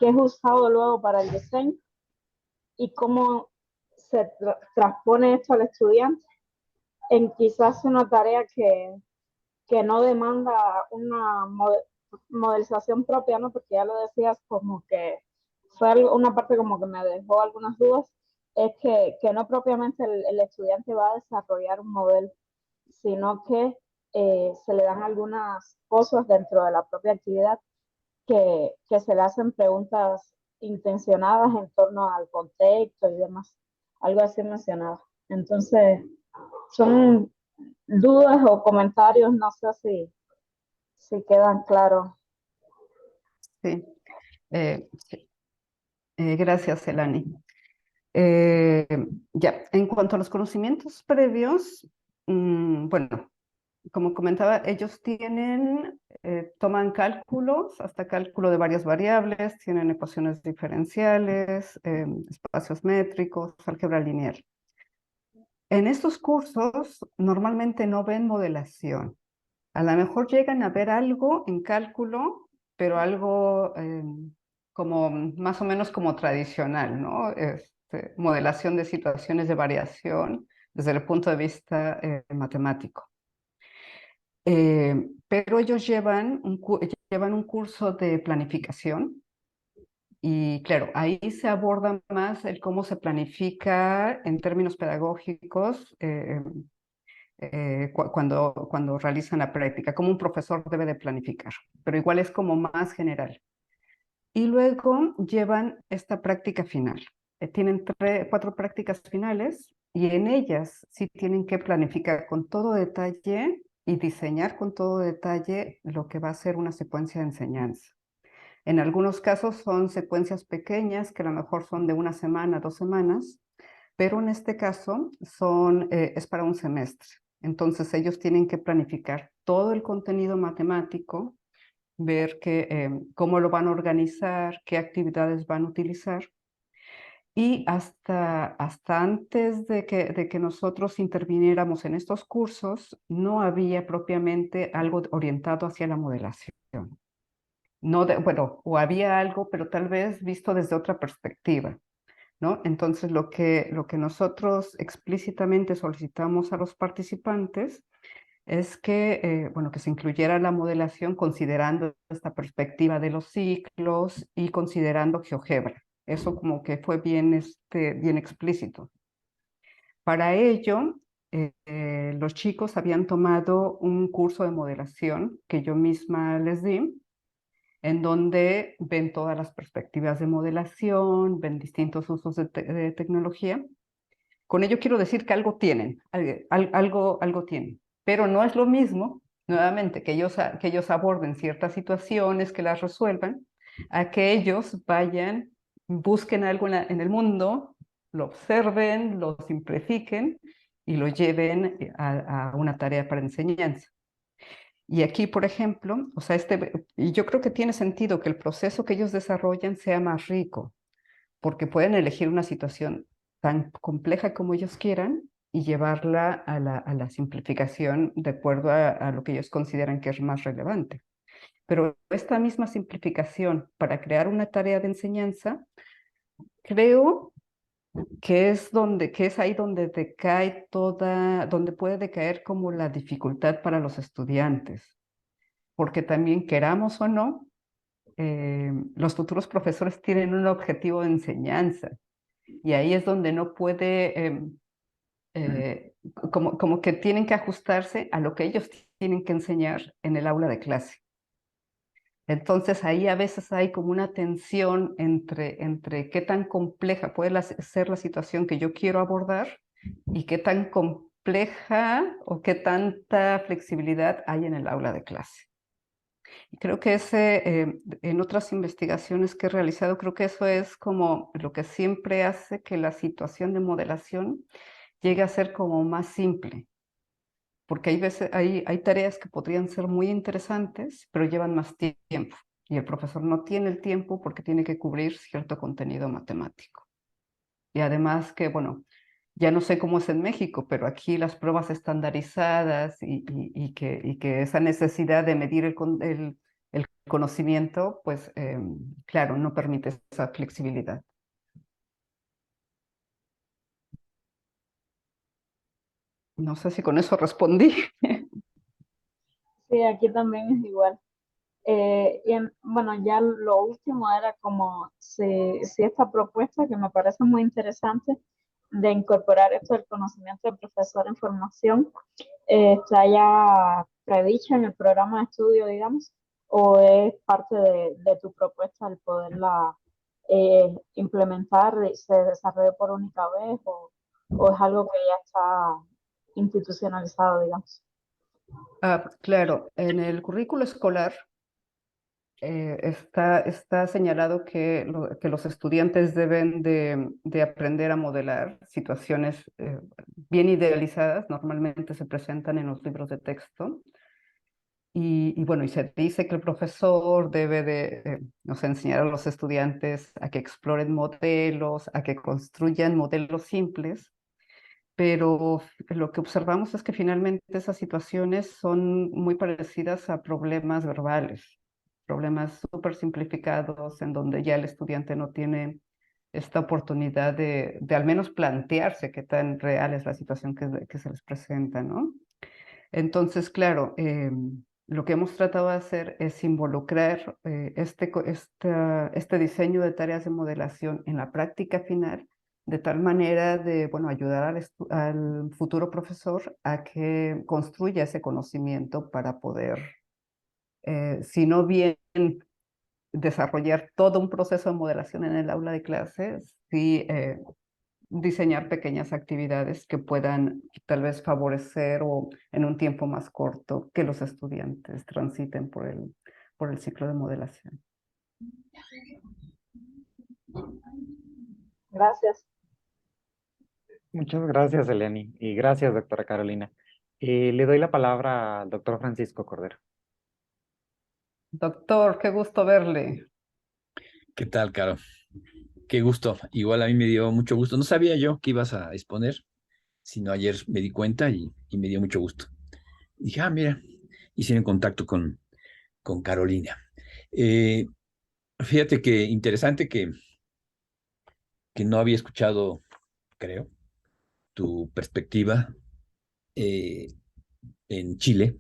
es usado luego para el diseño y cómo se transpone esto al estudiante en quizás una tarea que no demanda una modelización propia, ¿no? Porque ya lo decías, como que fue una parte como que me dejó algunas dudas, es que no propiamente el estudiante va a desarrollar un modelo, sino que se le dan algunas cosas dentro de la propia actividad que se le hacen preguntas intencionadas en torno al contexto y demás. Algo así mencionado. Entonces, son dudas o comentarios, no sé si quedan claros. Sí, sí. Gracias, Elani. Ya, en cuanto a los conocimientos previos, bueno, como comentaba, ellos toman cálculos, hasta cálculo de varias variables, tienen ecuaciones diferenciales, espacios métricos, álgebra lineal. En estos cursos normalmente no ven modelación. A lo mejor llegan a ver algo en cálculo, pero algo como más o menos como tradicional, ¿no? Modelación de situaciones de variación desde el punto de vista matemático. Pero ellos llevan un curso de planificación y claro, ahí se aborda más el cómo se planifica en términos pedagógicos cuando realizan la práctica, cómo un profesor debe de planificar, pero igual es como más general. Y luego llevan esta práctica final. Tienen 4 prácticas finales y en ellas sí tienen que planificar con todo detalle y diseñar con todo detalle lo que va a ser una secuencia de enseñanza. En algunos casos son secuencias pequeñas que a lo mejor son de 1 semana, 2 semanas, pero en este caso es para un semestre. Entonces ellos tienen que planificar todo el contenido matemático, ver cómo lo van a organizar, qué actividades van a utilizar. Y hasta antes de que nosotros interviniéramos en estos cursos, no había propiamente algo orientado hacia la modelación. No bueno, o había algo, pero tal vez visto desde otra perspectiva, ¿no? Entonces, lo que nosotros explícitamente solicitamos a los participantes es bueno, que se incluyera la modelación considerando esta perspectiva de los ciclos y considerando GeoGebra. Eso como que fue bien explícito. Para ello, los chicos habían tomado un curso de modelación que yo misma les di, en donde ven todas las perspectivas de modelación, ven distintos usos de tecnología. Con ello quiero decir que algo tienen, algo tienen, pero no es lo mismo, nuevamente, que ellos aborden ciertas situaciones, que las resuelvan, a que ellos vayan, busquen algo en el mundo, lo observen, lo simplifiquen y lo lleven a una tarea para enseñanza. Y aquí, por ejemplo, o sea, y yo creo que tiene sentido que el proceso que ellos desarrollan sea más rico, porque pueden elegir una situación tan compleja como ellos quieran y llevarla a la simplificación de acuerdo a lo que ellos consideran que es más relevante. Pero esta misma simplificación para crear una tarea de enseñanza, creo que es ahí donde decae donde puede decaer como la dificultad para los estudiantes, porque también queramos o no, los futuros profesores tienen un objetivo de enseñanza y ahí es donde no puede, como que tienen que ajustarse a lo que ellos tienen que enseñar en el aula de clase. Entonces ahí a veces hay como una tensión entre qué tan compleja puede ser la situación que yo quiero abordar y qué tan compleja o qué tanta flexibilidad hay en el aula de clase. Y creo que en otras investigaciones que he realizado, creo que eso es como lo que siempre hace que la situación de modelación llegue a ser como más simple, porque hay tareas que podrían ser muy interesantes, pero llevan más tiempo. Y el profesor no tiene el tiempo porque tiene que cubrir cierto contenido matemático. Y además que, bueno, ya no sé cómo es en México, pero aquí las pruebas estandarizadas y que esa necesidad de medir el conocimiento, pues claro, no permite esa flexibilidad. No sé si con eso respondí. Sí, aquí también es igual. Bueno, ya lo último era como si esta propuesta, que me parece muy interesante, de incorporar esto del conocimiento del profesor en formación, está ya predicha en el programa de estudio, digamos, o es parte de tu propuesta el poderla implementar y se desarrolle por única vez, o es algo que ya está institucionalizado, digamos. Claro, en el currículo escolar está señalado que los estudiantes deben de aprender a modelar situaciones bien idealizadas, normalmente se presentan en los libros de texto, y bueno, y se dice que el profesor debe nos enseñar a los estudiantes a que exploren modelos, a que construyan modelos simples, pero lo que observamos es que finalmente esas situaciones son muy parecidas a problemas verbales, problemas súper simplificados en donde ya el estudiante no tiene esta oportunidad de al menos plantearse qué tan real es la situación que se les presenta, ¿no? Entonces, claro, lo que hemos tratado de hacer es involucrar este diseño de tareas de modelación en la práctica final, de tal manera de, bueno, ayudar al futuro profesor a que construya ese conocimiento para poder, si no bien desarrollar todo un proceso de modelación en el aula de clases, sí diseñar pequeñas actividades que puedan tal vez favorecer o en un tiempo más corto que los estudiantes transiten por el ciclo de modelación. Gracias. Muchas gracias, Eleni, y gracias, doctora Carolina. Le doy la palabra al doctor Francisco Cordero. Doctor, qué gusto verle. ¿Qué tal, Caro? Qué gusto. Igual a mí me dio mucho gusto. No sabía yo que ibas a exponer, sino ayer me di cuenta y me dio mucho gusto. Dije, mira, hicieron contacto con Carolina. Eh, Fíjate que interesante que no había escuchado, creo, tu perspectiva eh, en Chile.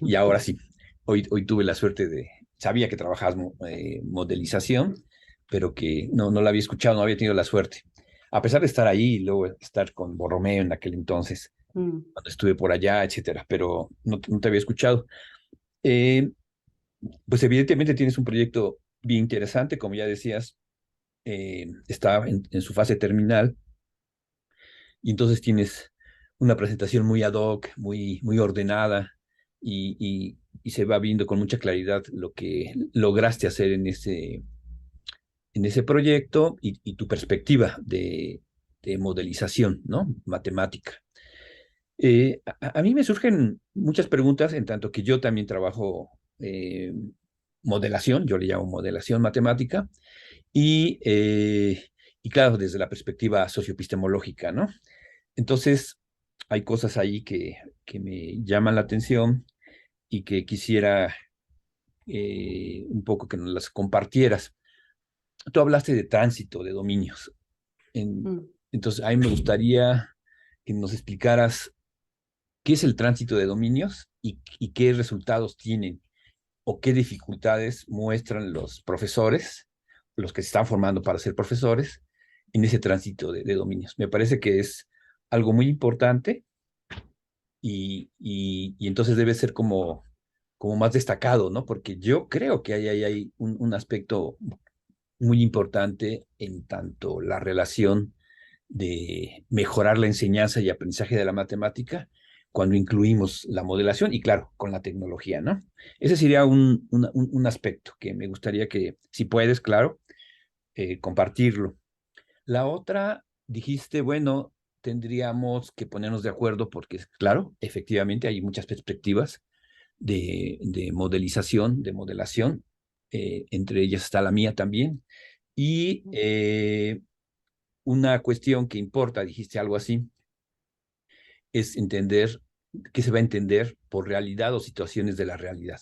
Y ahora sí, hoy tuve la suerte sabía que trabajabas modelización, pero que no la había escuchado, no había tenido la suerte. A pesar de estar ahí y luego estar con Borromeo en aquel entonces, cuando estuve por allá, etcétera, pero no te había escuchado. Eh, pues evidentemente tienes un proyecto bien interesante, como ya decías, está en su fase terminal, y entonces tienes una presentación muy ad hoc, muy ordenada, y se va viendo con mucha claridad lo que lograste hacer en ese proyecto y tu perspectiva de modelización, ¿no? Matemática. A mí me surgen muchas preguntas, en tanto que yo también trabajo modelación, yo le llamo modelación matemática, y claro, desde la perspectiva socioepistemológica, ¿no? Entonces, hay cosas ahí que me llaman la atención y que quisiera un poco que nos las compartieras. Tú hablaste de tránsito, de dominios. Entonces, a mí me gustaría que nos explicaras qué es el tránsito de dominios y qué resultados tienen o qué dificultades muestran los profesores, los que se están formando para ser profesores, en ese tránsito de dominios. Me parece que es algo muy importante y entonces debe ser como más destacado, ¿no? Porque yo creo que hay un aspecto muy importante en tanto la relación de mejorar la enseñanza y aprendizaje de la matemática cuando incluimos la modelación y claro, con la tecnología, ¿no? Ese sería un aspecto que me gustaría que, si puedes, claro, compartirlo. La otra, dijiste, bueno, tendríamos que ponernos de acuerdo porque, claro, efectivamente hay muchas perspectivas de modelización, de modelación, entre ellas está la mía también, y una cuestión que importa, dijiste algo así, es entender qué se va a entender por realidad o situaciones de la realidad.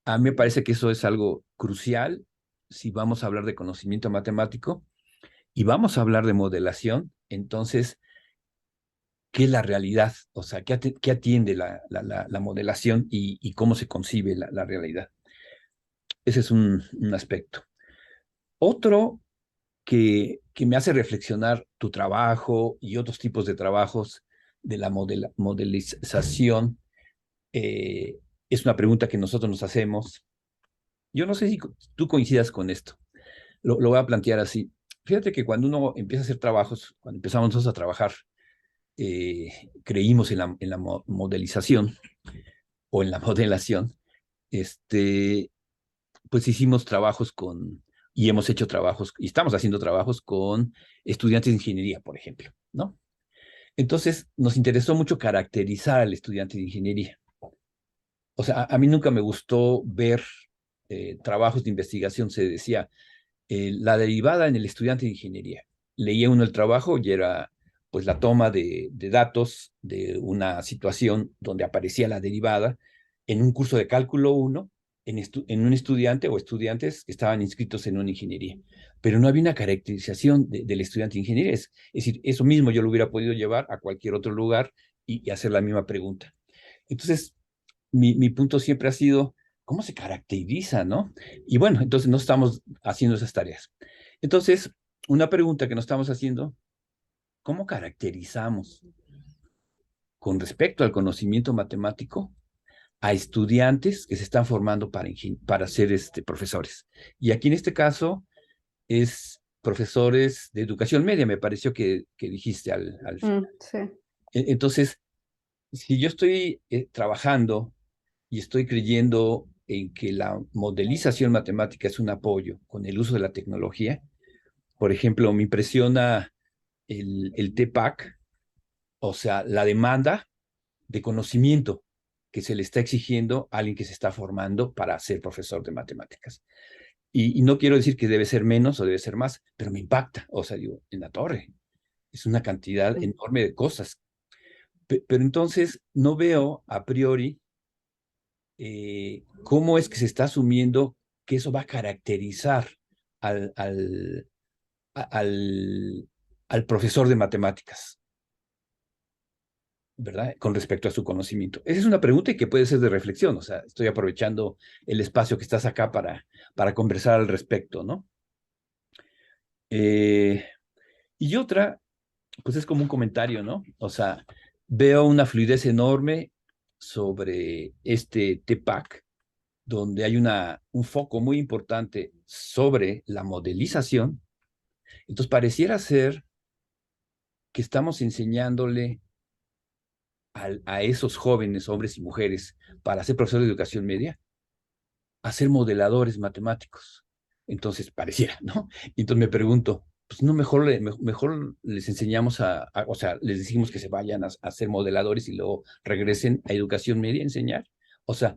A mí me parece que eso es algo crucial si vamos a hablar de conocimiento matemático y vamos a hablar de modelación, entonces, ¿qué es la realidad? O sea, ¿qué atiende la modelación y cómo se concibe la realidad? Ese es un aspecto. Otro que me hace reflexionar tu trabajo y otros tipos de trabajos de la modelización es una pregunta que nosotros nos hacemos. Yo no sé si tú coincidas con esto. Lo voy a plantear así. Fíjate que cuando uno empieza a hacer trabajos, cuando empezamos nosotros a trabajar, creímos en la modelización o en la modelación, pues hicimos trabajos y hemos hecho trabajos, y estamos haciendo trabajos con estudiantes de ingeniería, por ejemplo, ¿no? Entonces, nos interesó mucho caracterizar al estudiante de ingeniería. O sea, a mí nunca me gustó ver trabajos de investigación, se decía, la derivada en el estudiante de ingeniería. Leía uno el trabajo y era pues la toma de datos de una situación donde aparecía la derivada en un curso de cálculo 1 en un estudiante o estudiantes que estaban inscritos en una ingeniería. Pero no había una caracterización del estudiante de ingeniería. Es decir, eso mismo yo lo hubiera podido llevar a cualquier otro lugar y hacer la misma pregunta. Entonces, mi punto siempre ha sido, ¿cómo se caracteriza, no? Y bueno, entonces no estamos haciendo esas tareas. Entonces, una pregunta que nos estamos haciendo, ¿cómo caracterizamos con respecto al conocimiento matemático a estudiantes que se están formando para ser profesores? Y aquí en este caso es profesores de educación media, me pareció que dijiste al final. Sí. Entonces, si yo estoy trabajando y estoy creyendo en que la modelización matemática es un apoyo con el uso de la tecnología. Por ejemplo, me impresiona el TPAC, o sea, la demanda de conocimiento que se le está exigiendo a alguien que se está formando para ser profesor de matemáticas. Y no quiero decir que debe ser menos o debe ser más, pero me impacta. O sea, digo, en la torre. Es una cantidad enorme de cosas. Pero entonces no veo a priori cómo es que se está asumiendo que eso va a caracterizar al, al, al, al profesor de matemáticas, ¿verdad? Con respecto a su conocimiento. Esa es una pregunta y que puede ser de reflexión, o sea, estoy aprovechando el espacio que estás acá para conversar al respecto, ¿no? Y otra, pues es como un comentario, ¿no? O sea, veo una fluidez enorme sobre este TPAC, donde hay un foco muy importante sobre la modelización. Entonces, pareciera ser que estamos enseñándole a esos jóvenes, hombres y mujeres, para ser profesores de educación media, a ser modeladores matemáticos. Entonces, pareciera, ¿no? Y entonces me pregunto, pues no mejor les enseñamos o sea, les decimos que se vayan a ser modeladores y luego regresen a educación media a enseñar. O sea,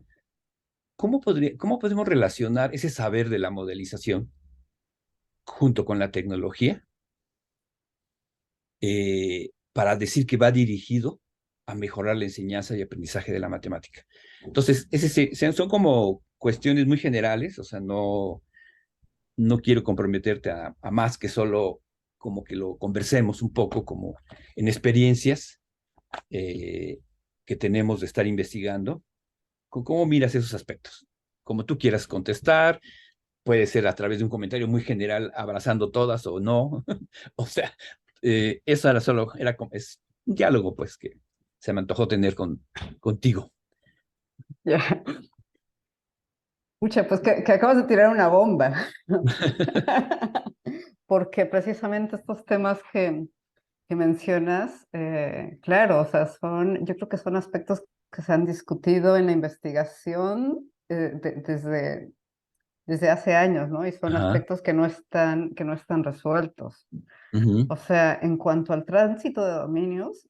¿cómo podemos relacionar ese saber de la modelización junto con la tecnología para decir que va dirigido a mejorar la enseñanza y aprendizaje de la matemática? Entonces, son como cuestiones muy generales, o sea, no quiero comprometerte a más que solo como que lo conversemos un poco, como en experiencias que tenemos de estar investigando, con cómo miras esos aspectos. Como tú quieras contestar, puede ser a través de un comentario muy general, abrazando todas o no. O sea, eso era solo, es un diálogo, pues, que se me antojó tener contigo. Ya. Pucha, pues que acabas de tirar una bomba. Porque precisamente estos temas que mencionas, claro, o sea, yo creo que son aspectos que se han discutido en la investigación desde hace años, ¿no? Y son Ajá. aspectos que no están resueltos. Ujú, O sea, en cuanto al tránsito de dominios,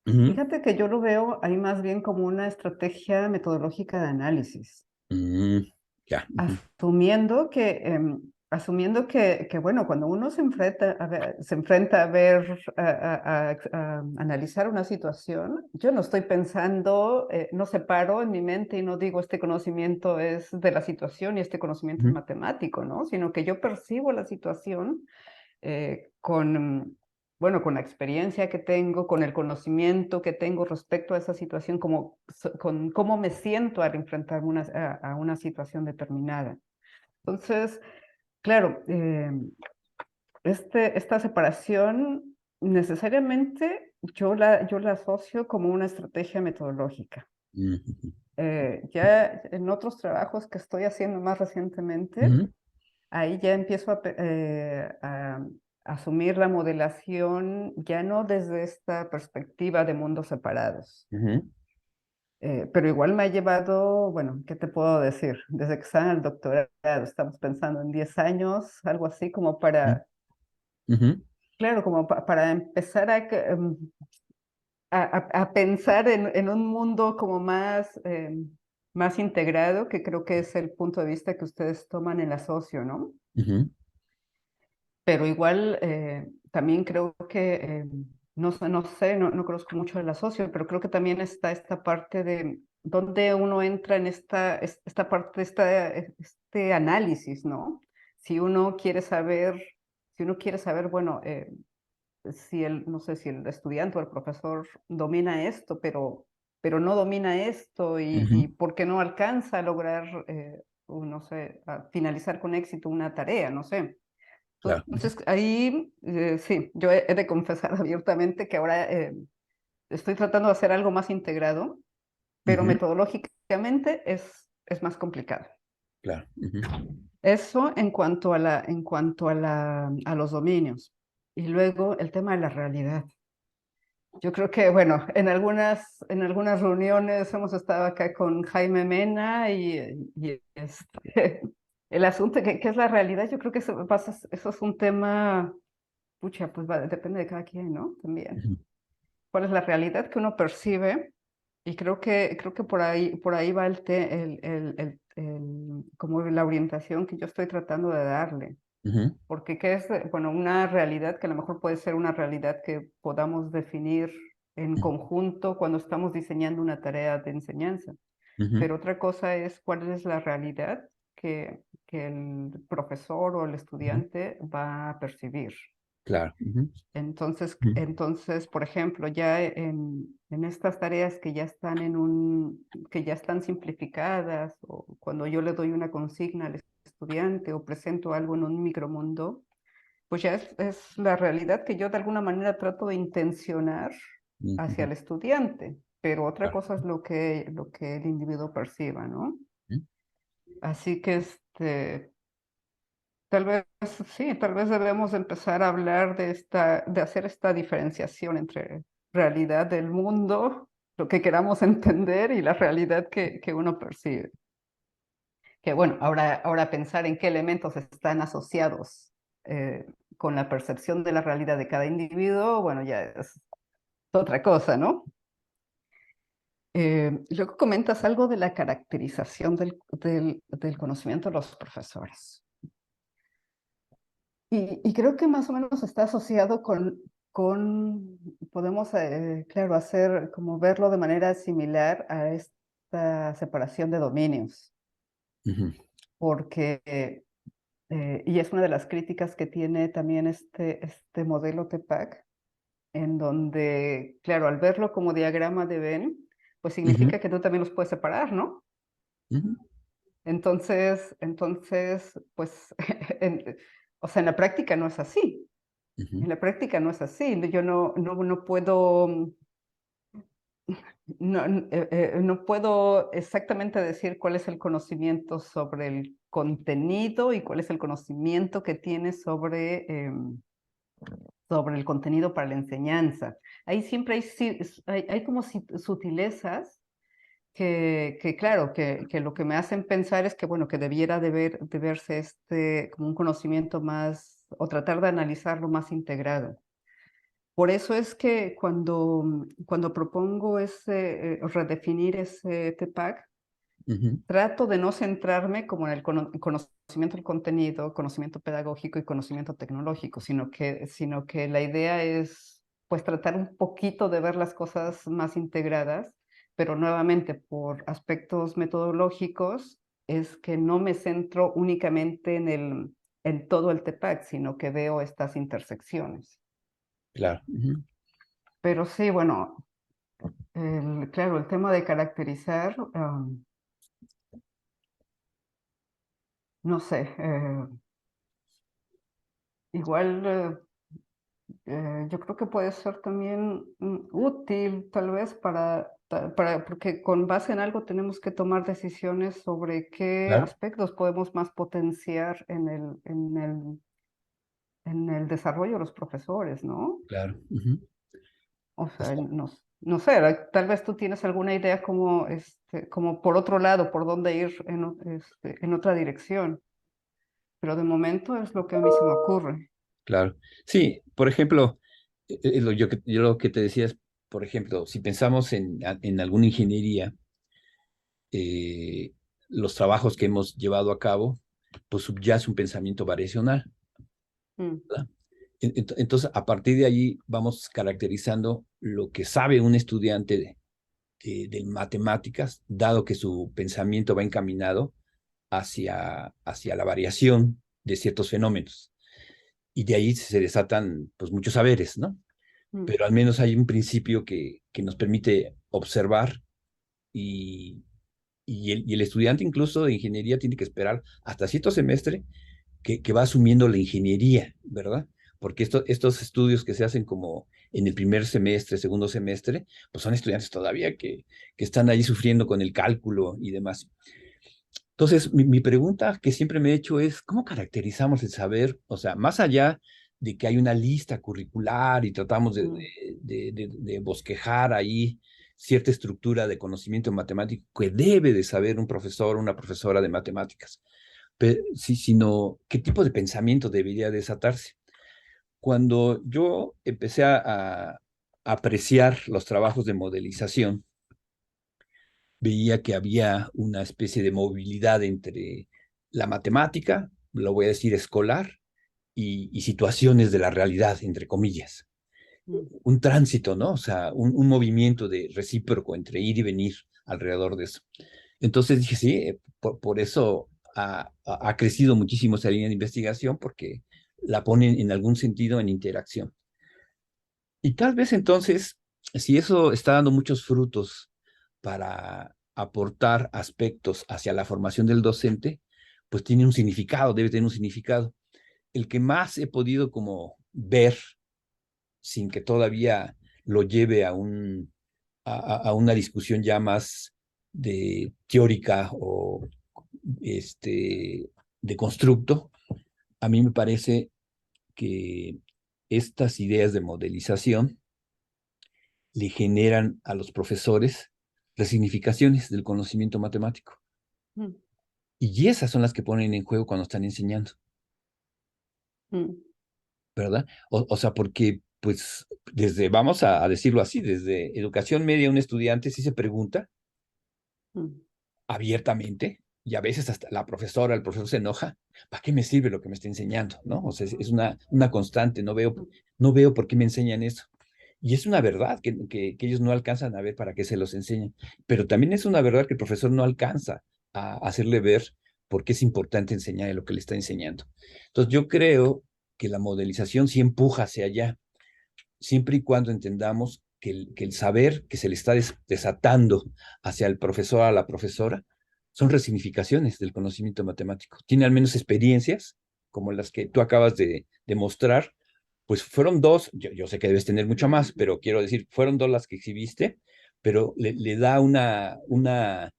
ujú, fíjate que yo lo veo ahí más bien como una estrategia metodológica de análisis. ujú, ya. Ujú, Asumiendo que, bueno, cuando uno se enfrenta a ver, a analizar una situación, yo no estoy pensando, no separo en mi mente y no digo este conocimiento es de la situación y este conocimiento es ujú, matemático, ¿no? Sino que yo percibo la situación con, bueno, con la experiencia que tengo, con el conocimiento que tengo respecto a esa situación, con cómo me siento al enfrentarme a una situación determinada. Entonces, claro, esta separación necesariamente yo la asocio como una estrategia metodológica. ujú, Ya en otros trabajos que estoy haciendo más recientemente, ujú, ahí ya empiezo a asumir la modelación ya no desde esta perspectiva de mundos separados. ujú, Pero igual me ha llevado, bueno, ¿qué te puedo decir? Desde que estaba en el doctorado, estamos pensando en 10 años, algo así como para, ujú, claro, como para empezar a pensar en un mundo como más integrado, que creo que es el punto de vista que ustedes toman en la socio, ¿no? ujú, Pero igual también creo que, no sé, no conozco mucho de la socio, pero creo que también está esta parte de donde uno entra en esta parte, este análisis, ¿no? Si uno quiere saber, si uno quiere saber, bueno, no sé si el estudiante o el profesor domina esto, pero no domina esto y ujú, por qué no alcanza a lograr, no sé, a finalizar con éxito una tarea, no sé. claro. Ujú, Entonces, ahí sí, yo he de confesar abiertamente que ahora estoy tratando de hacer algo más integrado, pero ujú, metodológicamente es más complicado. claro. Ujú, Eso en cuanto a los dominios. Y luego el tema de la realidad. Yo creo que, bueno, en algunas reuniones hemos estado acá con Jaime Mena y el asunto que es la realidad, yo creo que eso es un tema. Pucha, pues depende de cada quien, ¿no? También. ujú, ¿Cuál es la realidad que uno percibe? Y creo que por ahí va como la orientación que yo estoy tratando de darle. ujú, Porque qué es, bueno, una realidad que a lo mejor puede ser una realidad que podamos definir en conjunto cuando estamos diseñando una tarea de enseñanza. ujú, Pero otra cosa es cuál es la realidad que el profesor o el ujú, estudiante va a percibir. claro. Ujú, Entonces, ujú, entonces, por ejemplo, ya en estas tareas que ya están simplificadas, o cuando yo le doy una consigna al estudiante o presento algo en un micromundo, pues ya es la realidad que yo de alguna manera trato de intencionar hacia ujú, el estudiante, pero otra claro. cosa es lo que el individuo perciba, ¿no? Ujú, Así que tal vez, sí, tal vez debemos empezar a hablar de hacer esta diferenciación entre realidad del mundo, lo que queramos entender, y la realidad que uno percibe. Que bueno, ahora pensar en qué elementos están asociados con la percepción de la realidad de cada individuo, bueno, ya es otra cosa, ¿no? Luego comentas algo de la caracterización del conocimiento de los profesores. Y creo que más o menos está asociado podemos, claro, como verlo de manera similar a esta separación de dominios, ujú, porque y es una de las críticas que tiene también este modelo TPACK, en donde, claro, al verlo como diagrama de Venn, pues Ujú, significa que tú también los puedes separar, ¿no? ujú, Entonces, pues, o sea, en la práctica no es así. ujú. En la práctica no es así. Yo no puedo, no puedo exactamente decir cuál es el conocimiento sobre el contenido y cuál es el conocimiento que tiene sobre el contenido para la enseñanza. Ahí siempre hay como sutilezas claro, que lo que me hacen pensar es que, bueno, que debiera de verse como un conocimiento más, o tratar de analizarlo más integrado. Por eso es que cuando propongo redefinir ese TPAC, Ujú, trato de no centrarme como en el conocimiento del contenido, conocimiento pedagógico y conocimiento tecnológico, sino que la idea es, pues, tratar un poquito de ver las cosas más integradas, pero nuevamente por aspectos metodológicos es que no me centro únicamente en todo el TPAC, sino que veo estas intersecciones. claro. Ujú. Pero sí, bueno, claro, el tema de caracterizar, no sé, igual yo creo que puede ser también útil tal vez porque con base en algo tenemos que tomar decisiones sobre qué Claro, aspectos podemos más potenciar en el desarrollo de los profesores, ¿no? claro. Ujú. O Es- sea, no sé, tal vez tú tienes alguna idea como por otro lado, por dónde ir en otra dirección, pero de momento es lo que a mí se me ocurre. Claro. Sí, por ejemplo, yo lo que te decía es, por ejemplo, si pensamos en alguna ingeniería, eh, los trabajos que hemos llevado a cabo, pues subyace un pensamiento variacional, Mm, ¿verdad? Entonces, a partir de allí vamos caracterizando lo que sabe un estudiante de matemáticas, dado que su pensamiento va encaminado hacia la variación de ciertos fenómenos. Y de ahí se desatan pues muchos saberes, ¿no? mm, Pero al menos hay un principio que nos permite observar y, y el estudiante incluso de ingeniería tiene que esperar hasta cierto semestre que va asumiendo la ingeniería, ¿verdad? Porque estos estudios que se hacen como en el primer semestre, segundo semestre, pues son estudiantes todavía que están ahí sufriendo con el cálculo y demás. Entonces, mi pregunta que siempre me he hecho es, ¿cómo caracterizamos el saber? O sea, más allá de que hay una lista curricular y tratamos mm, de bosquejar ahí cierta estructura de conocimiento matemático que debe de saber un profesor o una profesora de matemáticas, sí, sino qué tipo de pensamiento debería desatarse. Cuando yo empecé a apreciar los trabajos de modelización, veía que había una especie de movilidad entre la matemática, lo voy a decir escolar, y situaciones de la realidad, entre comillas. mm, Un tránsito, ¿no? O sea, un movimiento de recíproco entre ir y venir alrededor de eso. Entonces dije, sí, por eso ha crecido muchísimo esa línea de investigación, porque la ponen en algún sentido en interacción. Y tal vez entonces, si eso está dando muchos frutos para aportar aspectos hacia la formación del docente, pues tiene un significado, debe tener un significado. El que más he podido como ver, sin que todavía lo lleve a una discusión ya más de teórica o de constructo, a mí me parece que estas ideas de modelización le generan a los profesores resignificaciones del conocimiento matemático. mm, Y esas son las que ponen en juego cuando están enseñando, mm, ¿verdad? O sea, porque, pues, vamos a decirlo así, desde educación media, un estudiante sí se pregunta mm, abiertamente, y a veces hasta la profesora, el profesor se enoja, ¿para qué me sirve lo que me está enseñando? ¿No? O sea, es una constante, mm, no veo por qué me enseñan eso. Y es una verdad que ellos no alcanzan a ver para qué se los enseñan, pero también es una verdad que el profesor no alcanza a hacerle ver por qué es importante enseñar lo que le está enseñando. Entonces yo creo que la modelización sí empuja hacia allá, siempre y cuando entendamos que el saber que se le está desatando hacia el profesor, a la profesora, son resignificaciones del conocimiento matemático. Tiene al menos experiencias como las que tú acabas de mostrar, pues fueron dos, yo sé que debes tener mucho más, pero quiero decir, fueron dos las que exhibiste, pero le da una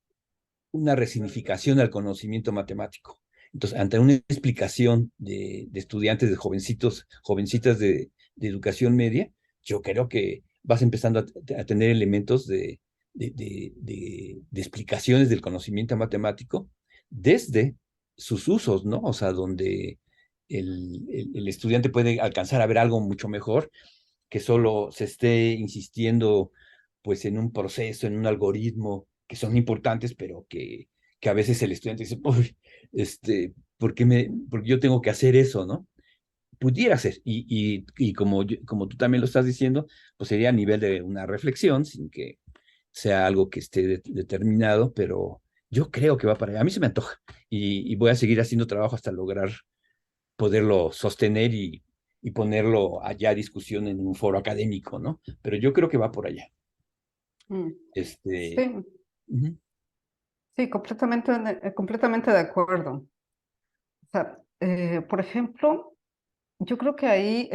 resignificación al conocimiento matemático. Entonces, ante una explicación de estudiantes, de jovencitos, jovencitas de educación media, yo creo que vas empezando a tener elementos de explicaciones del conocimiento matemático desde sus usos, ¿no? O sea, donde el estudiante puede alcanzar a ver algo mucho mejor que solo se esté insistiendo pues en un proceso, en un algoritmo, que son importantes, pero que a veces el estudiante dice, uy, ¿por qué yo tengo que hacer eso, no? Pudiera ser, y como tú también lo estás diciendo, pues sería a nivel de una reflexión, sin que sea algo que esté determinado, pero yo creo que va para allá. A mí se me antoja, y voy a seguir haciendo trabajo hasta lograr poderlo sostener y ponerlo allá a discusión en un foro académico, ¿no? Pero yo creo que va por allá. Mm. Este, Sí, ujú, sí, completamente de acuerdo. O sea, por ejemplo, yo creo que ahí,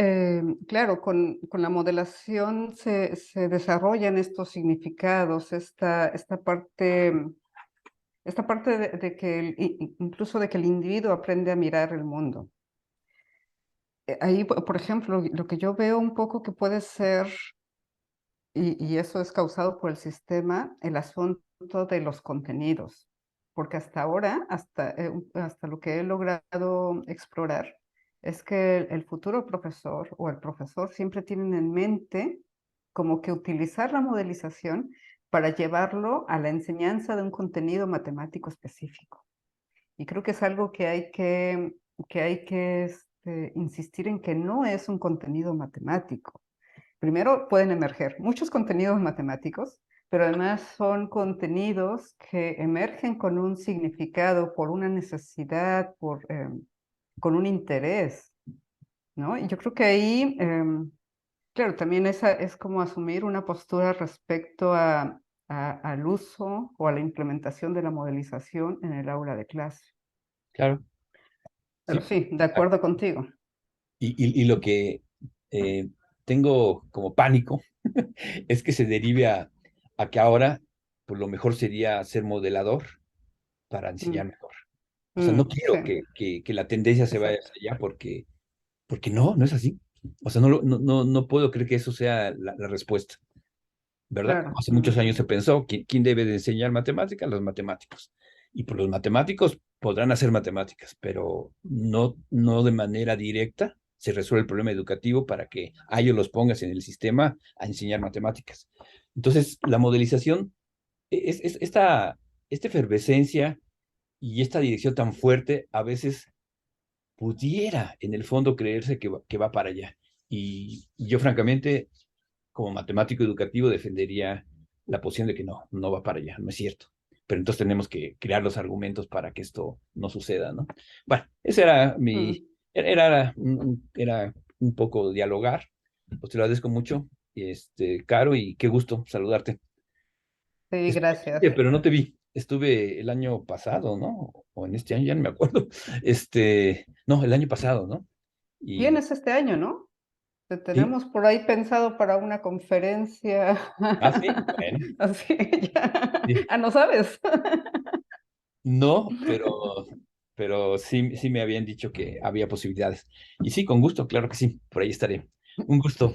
claro, con la modelación se desarrollan estos significados, esta parte de que incluso de que el individuo aprende a mirar el mundo. Ahí, por ejemplo, lo que yo veo un poco que puede ser, y eso es causado por el sistema, el asunto de los contenidos. Porque hasta ahora, hasta lo que he logrado explorar, es que el futuro profesor o el profesor siempre tienen en mente como que utilizar la modelización para llevarlo a la enseñanza de un contenido matemático específico. Y creo que es algo que hay que insistir en que no es un contenido matemático. Primero, pueden emerger muchos contenidos matemáticos, pero además son contenidos que emergen con un significado, por una necesidad, con un interés, ¿no? Y yo creo que ahí, claro, también esa es como asumir una postura respecto al uso o a la implementación de la modelización en el aula de clase. claro, Pero sí. sí, de acuerdo contigo. Y lo que eh, tengo como pánico es que se derive a que ahora, pues lo mejor sería ser modelador para enseñar Mm, mejor. O sea, no sí, quiero que la tendencia se vaya exacto. hacia allá porque no es así. O sea, no puedo creer que eso sea la respuesta. ¿Verdad? Como Claro. hace muchos años se pensó, ¿quién debe de enseñar matemáticas? Los matemáticos. Y pues los matemáticos podrán hacer matemáticas, pero no de manera directa se resuelve el problema educativo para que a ellos los pongas en el sistema a enseñar matemáticas. Entonces, la modelización, esta efervescencia y esta dirección tan fuerte a veces pudiera en el fondo creerse que va para allá. Y yo francamente como matemático educativo defendería la posición de que no va para allá, no es cierto. Pero entonces tenemos que crear los argumentos para que esto no suceda, ¿no? Bueno, ese era Mm, era un poco dialogar. Pues te lo agradezco mucho, Caro, y qué gusto saludarte. sí, Estuve en gracias. Chile, pero no te vi. Estuve el año pasado, ¿no? O en este año, ya no me acuerdo. No, el año pasado, ¿no? Y, Vienes este año, ¿no? Te sí, tenemos por ahí pensado para una conferencia. sí, bueno, Así, ya. sí. Ah, ¿no sabes? No, pero sí me habían dicho que había posibilidades. Y sí, con gusto, claro que sí, por ahí estaré. Un gusto.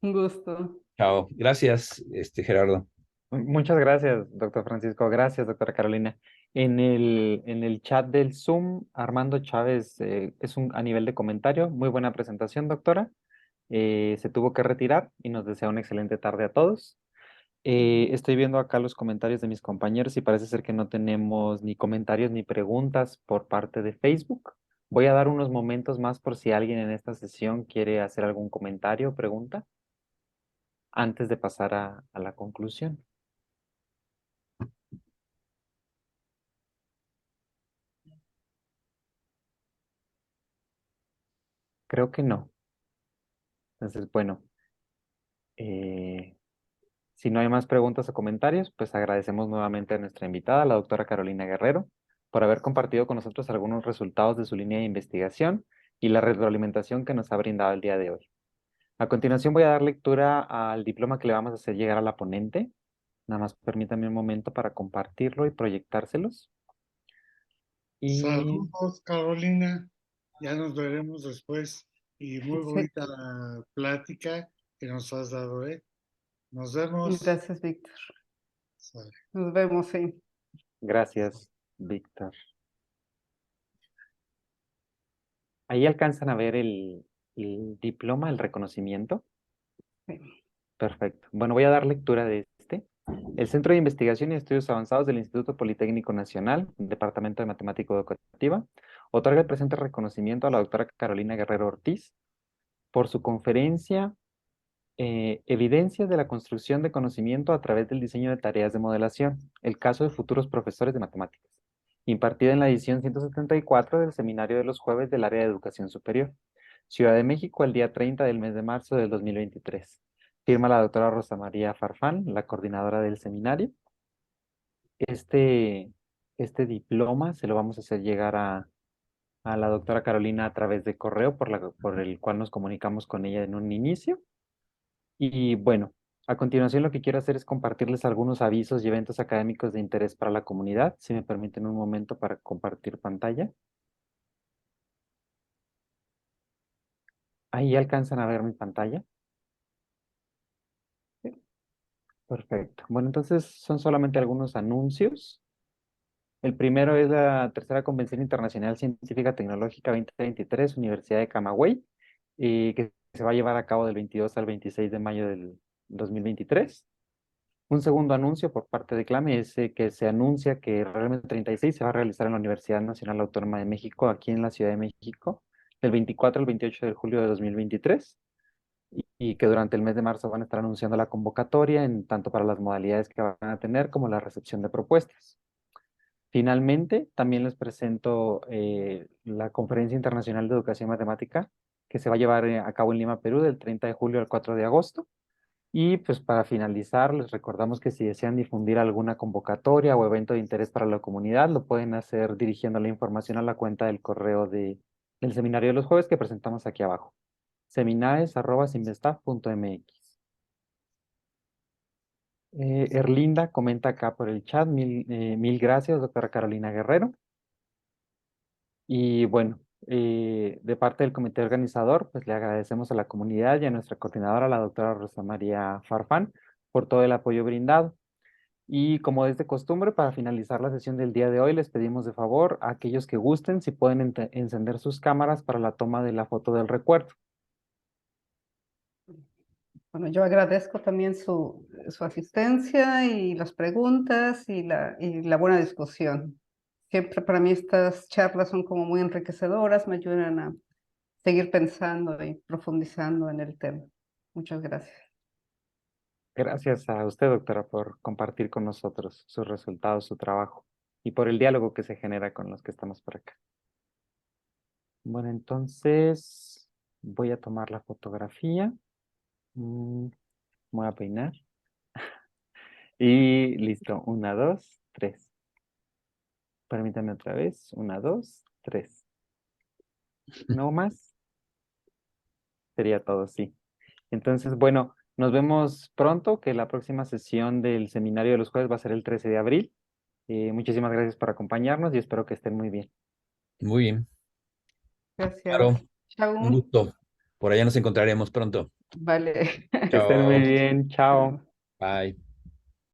Un gusto. Chao. Gracias, Gerardo. Muchas gracias, doctor Francisco. Gracias, doctora Carolina. En el chat del Zoom, Armando Chávez a nivel de comentario. Muy buena presentación, doctora. Se tuvo que retirar y nos desea una excelente tarde a todos. Estoy viendo acá los comentarios de mis compañeros y parece ser que no tenemos ni comentarios ni preguntas por parte de Facebook. Voy a dar unos momentos más por si alguien en esta sesión quiere hacer algún comentario o pregunta antes de pasar a la conclusión. Creo que no. Entonces, bueno, eh, si no hay más preguntas o comentarios, pues agradecemos nuevamente a nuestra invitada, la doctora Carolina Guerrero, por haber compartido con nosotros algunos resultados de su línea de investigación y la retroalimentación que nos ha brindado el día de hoy. A continuación voy a dar lectura al diploma que le vamos a hacer llegar a la ponente. Nada más permítame un momento para compartirlo y proyectárselos. Y Saludos, Carolina. Ya nos veremos después. Y muy Sí, bonita la plática que nos has dado, ¿eh? Nos vemos. gracias, Víctor. Sale. Nos vemos, sí. gracias, Víctor. Ahí alcanzan a ver el diploma, el reconocimiento. Sí. Perfecto. Bueno, voy a dar lectura de este. El Centro de Investigación y Estudios Avanzados del Instituto Politécnico Nacional, Departamento de Matemática Educativa, otorga el presente reconocimiento a la doctora Carolina Guerrero Ortiz por su conferencia Evidencias de la construcción de conocimiento a través del diseño de tareas de modelación, el caso de futuros profesores de matemáticas, impartida en la edición 174 del Seminario de los Jueves del Área de Educación Superior, Ciudad de México, el día 30 del mes de marzo del 2023. Firma la doctora Rosa María Farfán, la coordinadora del seminario. Este, este diploma se lo vamos a hacer llegar a la doctora Carolina a través de correo por el cual nos comunicamos con ella en un inicio. Y bueno, a continuación lo que quiero hacer es compartirles algunos avisos y eventos académicos de interés para la comunidad. Si me permiten un momento para compartir pantalla. Ahí alcanzan a ver mi pantalla. Sí, perfecto. Bueno, entonces son solamente algunos anuncios. El primero es la tercera Convención Internacional Científica Tecnológica 2023, Universidad de Camagüey, que se va a llevar a cabo del 22 al 26 de mayo del 2023. Un segundo anuncio por parte de CLAME es que se anuncia que el RELME 36 se va a realizar en la Universidad Nacional Autónoma de México, aquí en la Ciudad de México, del 24 al 28 de julio de 2023, y que durante el mes de marzo van a estar anunciando la convocatoria, en tanto para las modalidades que van a tener como la recepción de propuestas. Finalmente, también les presento la Conferencia Internacional de Educación Matemática, que se va a llevar a cabo en Lima, Perú, del 30 de julio al 4 de agosto. Y pues para finalizar, les recordamos que si desean difundir alguna convocatoria o evento de interés para la comunidad, lo pueden hacer dirigiendo la información a la cuenta del correo del seminario de los jueves que presentamos aquí abajo. seminares@simvestaff.mx. Erlinda comenta acá por el chat, mil gracias, doctora Carolina Guerrero. Y bueno, de parte del comité organizador, pues le agradecemos a la comunidad y a nuestra coordinadora, la doctora Rosa María Farfán, por todo el apoyo brindado. Y como es de costumbre, para finalizar la sesión del día de hoy, les pedimos de favor a aquellos que gusten si pueden encender sus cámaras para la toma de la foto del recuerdo. Bueno, yo agradezco también su asistencia y las preguntas y la buena discusión. Siempre para mí estas charlas son como muy enriquecedoras, me ayudan a seguir pensando y profundizando en el tema. Muchas gracias. Gracias a usted, doctora, por compartir con nosotros sus resultados, su trabajo y por el diálogo que se genera con los que estamos por acá. Bueno, entonces voy a tomar la fotografía. Voy a peinar. Y listo. 1, 2, 3. Permítame otra vez. 1, 2, 3. No más. Sería todo, sí. Entonces, bueno, nos vemos pronto, que la próxima sesión del seminario de los jueves va a ser el 13 de abril. Muchísimas gracias por acompañarnos y espero que estén muy bien. Muy bien. Claro, Gracias. Chao. un gusto. Por allá nos encontraremos pronto. Vale. Que estén muy Chao. bien. Chao. Chao. Bye.